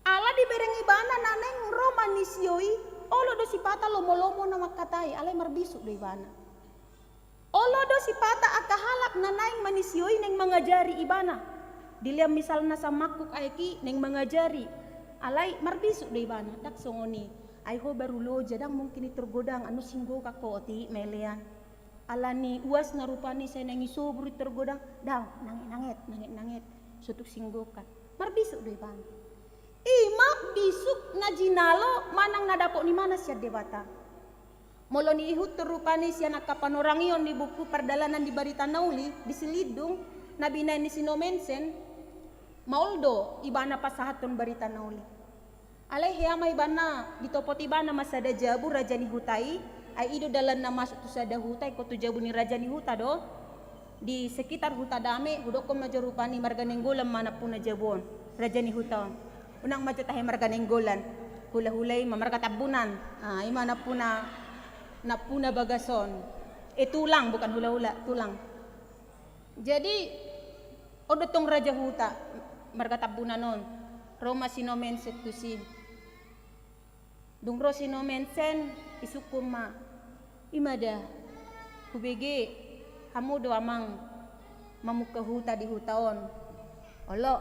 Ala di bereng ibana naneng romanisioi olo do si pata lomo-lomo nama katai alai marbisu do ibana. Olo do si pata aka halak nanaing manisioi neng mengajari ibana. Diliam misalna sa makuk aeki neng mengajari. Alai marbisu do ibana dak songoni. Aiho baru lo jadang mungkin tergodang anu singgo kakoti melean. Alani uas narupani saya nangi sobri tergodang daw nangit sutuk singgokan. Marbisu do ibana. Ima bisuk na jinalo manang nadapok ni mana siya debata. Molo ni ihut terupani siya nakapanorangion di buku Perdalanan di Barita Nauli di Silidung nabinay ni Sinomensen mauldo ibana pasahaton Barita Nauli. Alay hiyama ibana ditopot ibana masada jabu raja ni hutai ay ido dalan na masuk tu sada hutai ko tu jabu ni raja ni huta do di sekitar huta dame hudoko majorupani marganenggolan manapun na jabon raja ni huta unang majo tahe marganenggolan hula-hulay mamarkatabunan imana puna napuna bagason tulang bukan hula-hula tulang. Jadi odotong raja huta markatabunan non Roma Sinomensen tusi Dungro Sinomensen isukum ma imada hubege kamu do amang mamuka huta di hutaon olo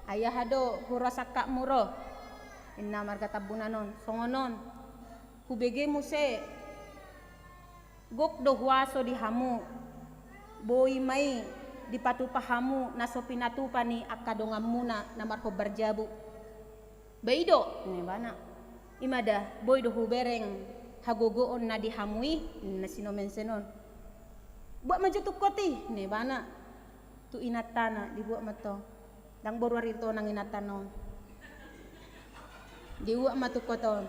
ayah ado hurasaka muro inna margatabunanon songonon hubege muse gok do huaso di hamu boi mai di patupahamu naso pinatupa ni akadongamuna na marho berjabu baido ne bana imada boy do hubereng hagogoon na dihamui na Sinomensenon buat maju tukoti ne bana tu inatana dibuat mato dang boru rito nang inatanon dibuat matukoton.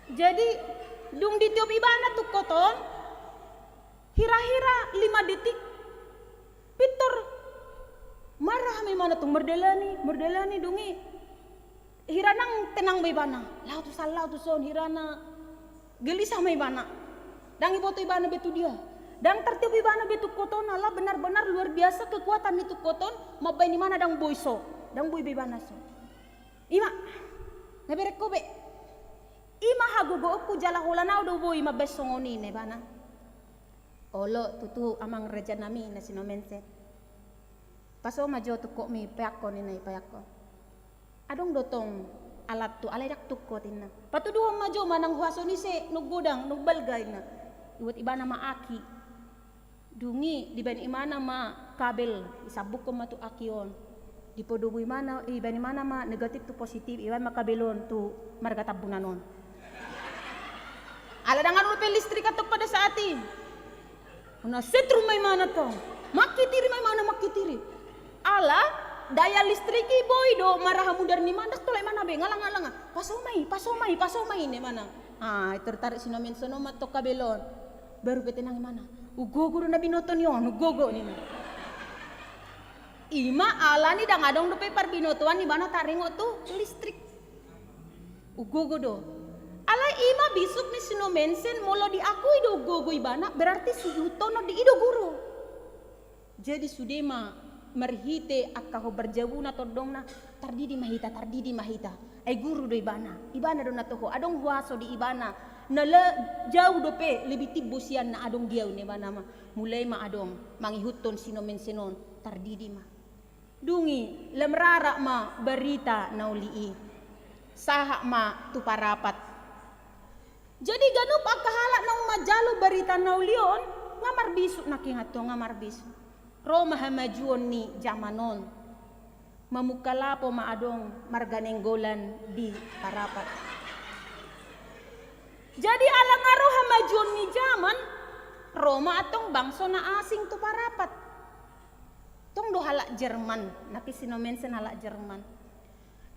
Jadi dung ditiup ibana tukoton hira-hira 5 detik pitur marah memana tuh merdelani dungi hiranang tenang baibana lau tu salah tu son hirana gelisah baibana dang ibu tu ibana betu dia dang tertiup ibana betu koton ala benar-benar luar biasa kekuatan itu koton mabai ni mana dang boiso dang boi baibana so ima naberek kobe ima hagogo ku jala hulana do boi mabes songoni ne bana olo tutu amang raja nami na Sinomensen paso majo tu kok mi payakon ni payakon adong dotong alat tu alay dak tukot inna patu duha majo manang huaso ni se nugodang nugbalgay na iwat ibana maaki dungi diban imana ma kabel isabuk ko matu akion dipodo imana iban imana ma negatif tu positif iwan makabelon tu margatabunanon ala dangan rupe listrik atok pada saati una setru may mana to makitiri may mana makitiri ala daya listrik boy do marah mudar ni mandak tolak mana be ngalang-ngalang pasomai ne mana tertarik Sinomensen no matok kabelon baru betenang mana ugogo na binoton yon ugogo ni ima ala ni dang adong do paper binotuan ni bana taringo tu listrik ugogo do ala ima bisuk ni Sinomensen molo di aku ido ugogo ibana berarti si utono di ido guru jadi sudema merhite akaho berjabuna todong na tardidi mahita ay guru do ibana do natoho adong huaso di ibana nala jauh do pe lebih tibusian na adong giaw ne bana ma mulai ma adong mangihuton Sinomensenon tardidi ma dungi lemrara ma berita naulii saha ma tuparapat jadi ganup akahala nang majalo berita naulion ngamar bisu nakingato ngamar bisu Roma hamajuon ni jamanon mamukalapo maadong marganenggolan di parapat. Jadi alangaro hamajuon ni zaman Roma atong bangso na asing tu parapat. Tong do halak Jerman, naki sinomensen halak Jerman.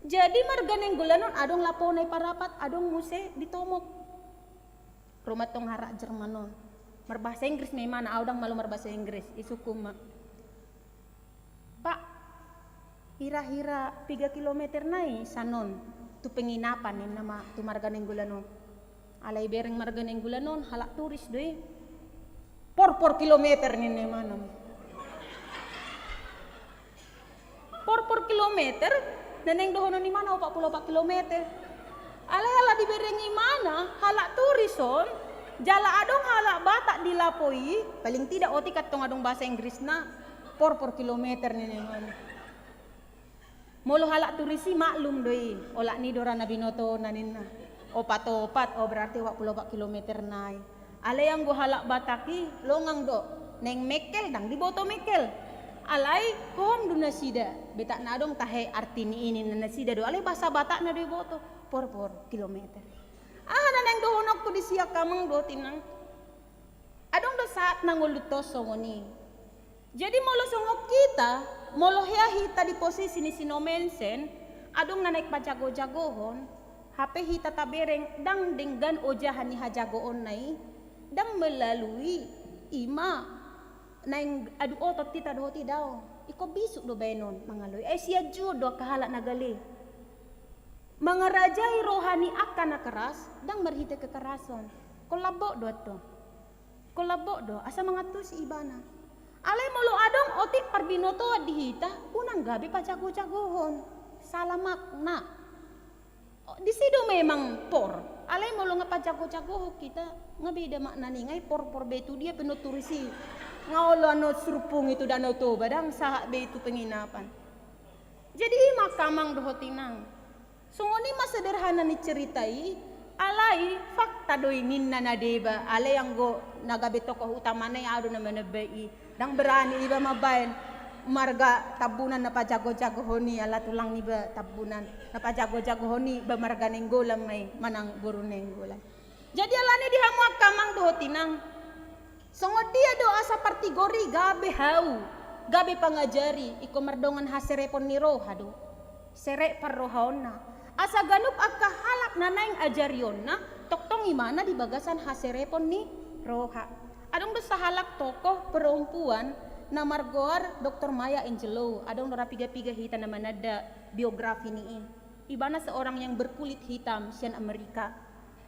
Jadi marganeng gulanon adong laponay parapat, adong muse ditomok. Rumah tong harak Jermanon. Merbahasa Inggris memang adong malu merbahasa Inggris, isukuma. Pak, hira-hira 3 kilometer nai sanon tu penginapan yang nama tu marganeng gulanon. Alay bereng marganeng gulanon halak turis doy. Por kilometer ni mana. Por kilometer, neneng dohono ni mana 44 kilometer. Ala di berengi mana, halak turison, jala adong halak Batak dilapoi, paling tidak otikat tong adong bahasa Inggris na, por kilometer ni mana. Molo halak turisi maklum doi, olak ni dora na binoto naninna. Opat, berarti 44 kilometer nai. Ala yang go halak Bataki, longang do, neng mekel dang di boto mekel. Alai hom du nasida betak nadong tahe arti ni ini nasida do alai bahasa Batak na do boto por kilometer. Nanang do honok tu di siak kamang do tinang. Adong do saat nangulutos ngoni. Jadi molo songok kita, molo hita di posisi ni sinomensen, adong na naik pajago-jagohon, HP hita tabereng dang denggan ojahan ni hajagoon nai, dang melalui ima naing adu otot tita do daw iko bisuk do benon mangaloy sia judo kahalak nagali mga rajai rohani akan na keras dang merhite kekerasan kolabo do asa mga tu si ibana alay molo adong otik parbinoto dihita unang gabi pa jago-jagohon salamak na di sido memang por alay molo nga pa jago-jagoho kita nga beda makna ningay por betu dia penuh turisi ngawalo ano surupung itu danau to badang sahak be itu penginapan. Jadi makamang dohotinang. Sungoni mas sederhana ni ceritai alai fakta do ingin na deba alai yang go nagabe tokoh utama na ado na manabai dang berani iba mabayan marga tabunan na pajago-jago honi ala tulang ni ba tabunan na pajago-jago honi ba marga nenggolam may manang buru nenggolam. Jadi alani dihamu kamang dohotinang. Songod dia do asa partigori gabe hau, gabe pangajari, iko mardongan haserepon ni roha do. Sere parrohaona. Asa ganup akka halak nanaing ajarionna, toktong imana di bagasan haserepon ni roha. Adong do sa halak tokoh perempuan na margoar Dr. Maya Angelou. Adong do rapiga-piga hita na manada biografi niin. Ibana seorang yang berkulit hitam sian Amerika.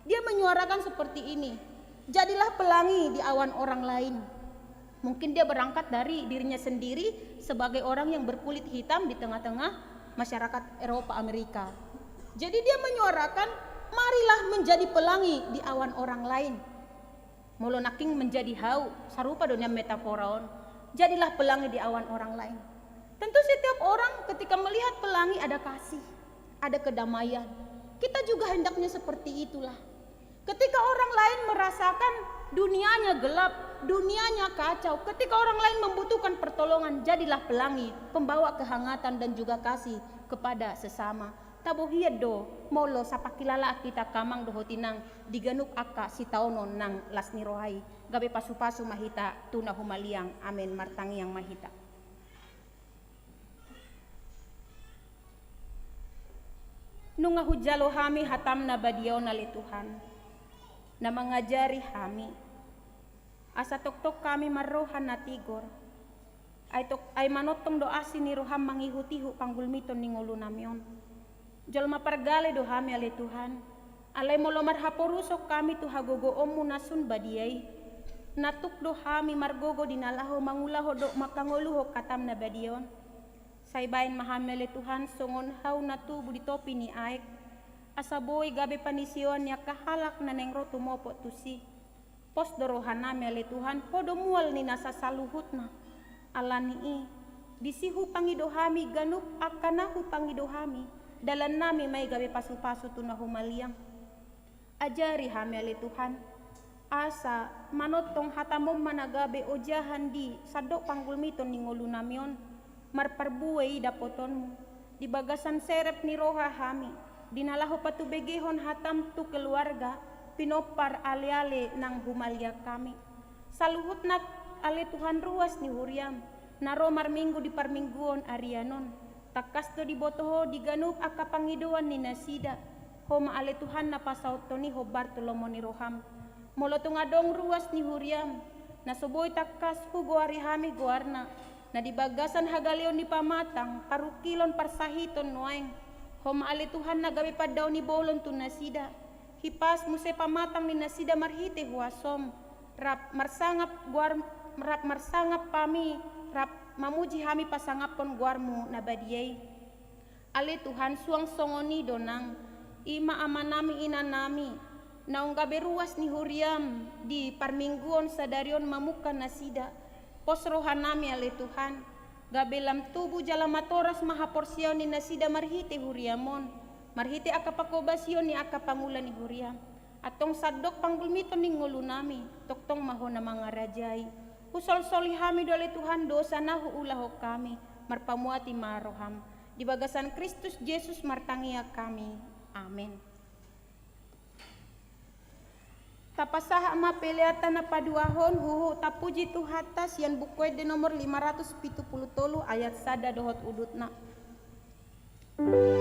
Dia menyuarakan seperti ini. Jadilah pelangi di awan orang lain. Mungkin dia berangkat dari dirinya sendiri sebagai orang yang berkulit hitam di tengah-tengah masyarakat Eropa Amerika. Jadi dia menyuarakan, marilah menjadi pelangi di awan orang lain. Molo naking menjadi hau, sarupa dunia metaforaon. Jadilah pelangi di awan orang lain. Tentu setiap orang ketika melihat pelangi ada kasih, ada kedamaian. Kita juga hendaknya seperti itulah. Ketika orang lain merasakan dunianya gelap, dunianya kacau, ketika orang lain membutuhkan pertolongan, jadilah pelangi, pembawa kehangatan dan juga kasih kepada sesama. Tabohiad do, molo sapakilala kita kamang dohotinang diganuk akka si taonon nang lasni rohai. Gabe pasu-pasu mahita tuna humaliang, amen martangi yang mahita. Nunga hujalo hami hatam na badiyaw na Tuhan. Na mangajari kami asa tok kami marohan na tigor ay manotong doa ni roham mangihutihu panggulmiton ning ulo namyon jalma pargale do hami ale Tuhan alay molo marhaporusok kami tu hagogo omu nasun badiyay natuk do hami margogo dinalaho mangulaho do makanguluho katam na badiyon saybayin mahami ale Tuhan songon hau natu buditopi ni aek asaboy gabe panisiwan niya kahalak na nengro tumopo tusi. Pos dorohan nami ale Tuhan, podo mual ni nasa saluhut na. Alani disihu pangidohami ganup akanahu pangidohami. Dalan nami may gabe pasu-pasu tuna humaliang. Ajari hami ale Tuhan, asa manotong hatamom managabe ojahan di sadok panggulmiton ni ngulu namyon. Marparbuay dapotonmu, di bagasan serep ni roha hami. Dinalaho patubegehon hatam tu keluarga pinopar ale-ale nang humalya kami. Saluhut nak ale Tuhan ruas ni huriam. naro marminggu di parmingguon arianon, takas do di botoho di ganup aka pangidoan ni nasida, homa ale Tuhan na pasautoni ho Bartolomo ni Roham, molotung adong ruas ni Huriam, na soboy takas hu goari hami goarna, na di bagasan hagaleon ni pamatang, parukilon parsahiton noeng, homa ale Tuhan na gabi padaw ni bolon tu nasida, hipas muse pamatang ni nasida marhite huasom, rap marsangap pami, rap mamuji hami pasangapon guarmu na badiyay. Ale Tuhan suang songoni donang, ima amanami inanami, naung gabi ruas ni Huriam, di parmingguon sadarion mamukan nasida, pos rohanami ale Tuhan, gabi lam tubuh jalamatoras mahaporsiaw ni nasida marhite Huriamon, marhite akapakobasyon ni akapangulan ni Huriam, atong sadok panggulmiton ni ngulunami, toktong maho na mga rajay, usol-soli hami dole Tuhan dosa na huulaho kami, marpamuati maroham, di bagasan Kristus Yesus martangia kami, amen. Tapasaha mapeliatan na paduahon huhu tapuji tuhatas yan bukway de nomor 573 ayat sada dohot udutna. Kita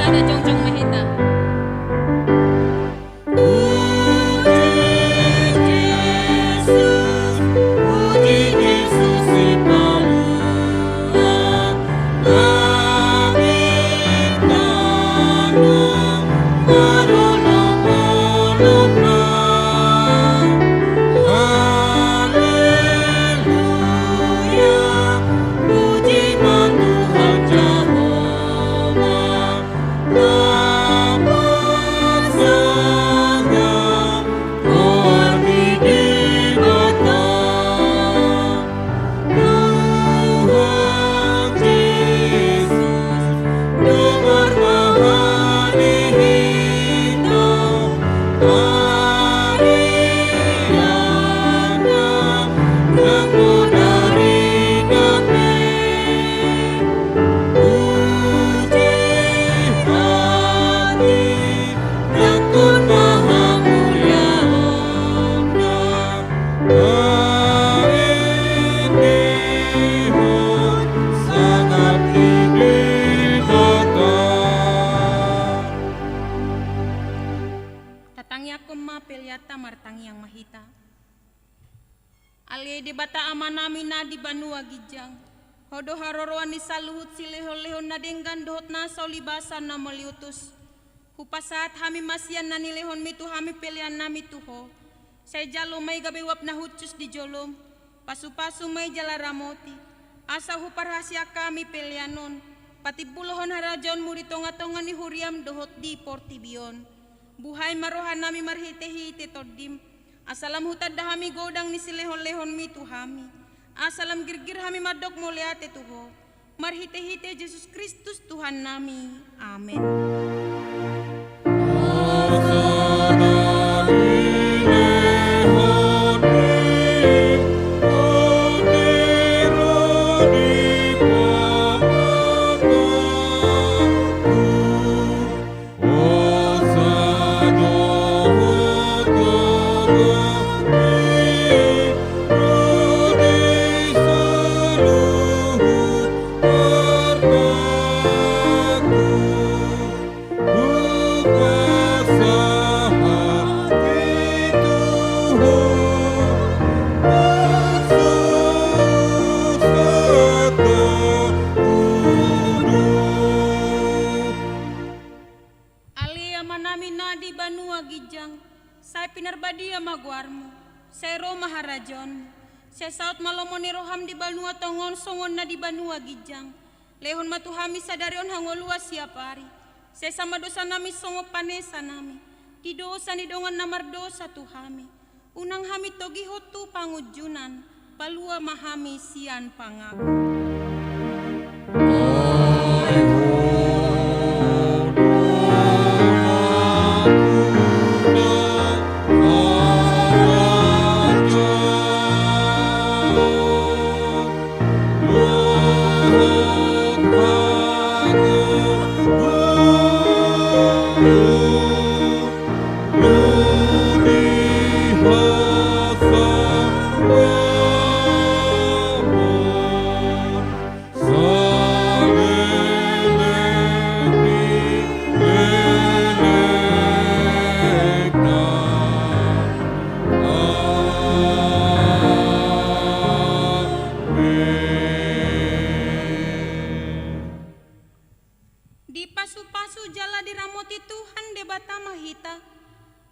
ada jongjong mahita. Ali di bata amanami na di banua gijang. Hodo haroroan ni saluhut silehon-lehon na denggan dohot na saulibasan na maliutus. Hupasat hami masian na nilehon mitu hami pilihan nami tuho. Saya jalo may gabi wap na hutsus di jolom. Pasu-pasu may jala ramoti. Asa huparhasya kami pilihanon. Pati bulohon harajon muri tonga-tonga ni huriam dohot di Portibion. Buhay marohan nami marhite-hite todim. Asalam hutad dahami godang ni silehon-lehon mi tuhami. Asalam girgir hami madok muliate tuho. Marhite-hite Yesus Kristus Tuhan nami. Amin. Saya saut malomoni roham di banua tongon songon na di banua gijang. Lehon matuhami sadarion hangolua siapari. Saya sama dosa nami songo panesa nami. Di dosa ni dongan namar dosa tuhami. Unang hami togi hotu pangujunan. Palua mahami sian pangaku.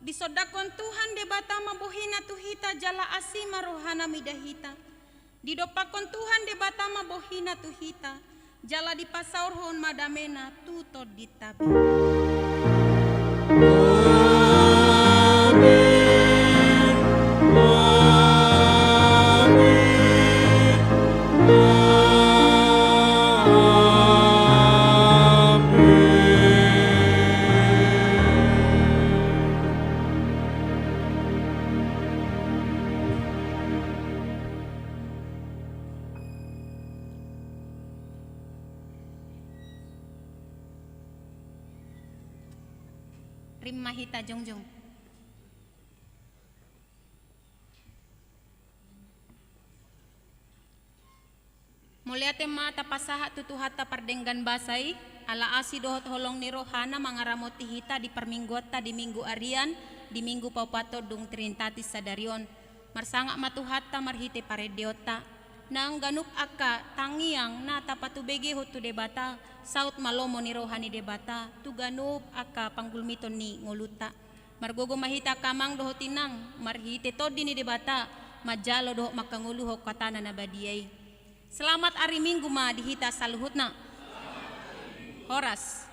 Disodakon Tuhan debatama bohina tuhita jala asima rohana midahita. Didopakon Tuhan debatama bohina tuhita jala dipasaur hon madamena tuto ditabi. Rim mahita jongjong. Muliate mata pasaha tutuhata pardenggan basai ala asi dohot holong ni rohana mangaramoti hita di perminggota di minggu arian di minggu paupato dung trinitatis sadarion marsanga matuhatta marhite paredeota nang ganup aka tangiang na tapatubege hutu debata saut malomo ni rohani debata tu ganup aka panggulmiton ni nguluta margogo mahita kamang dohotinang marhite todi ni debata majalo doh makanguluho katana na badiyay. Selamat hari Minggu ma dihita saluhutna. Horas.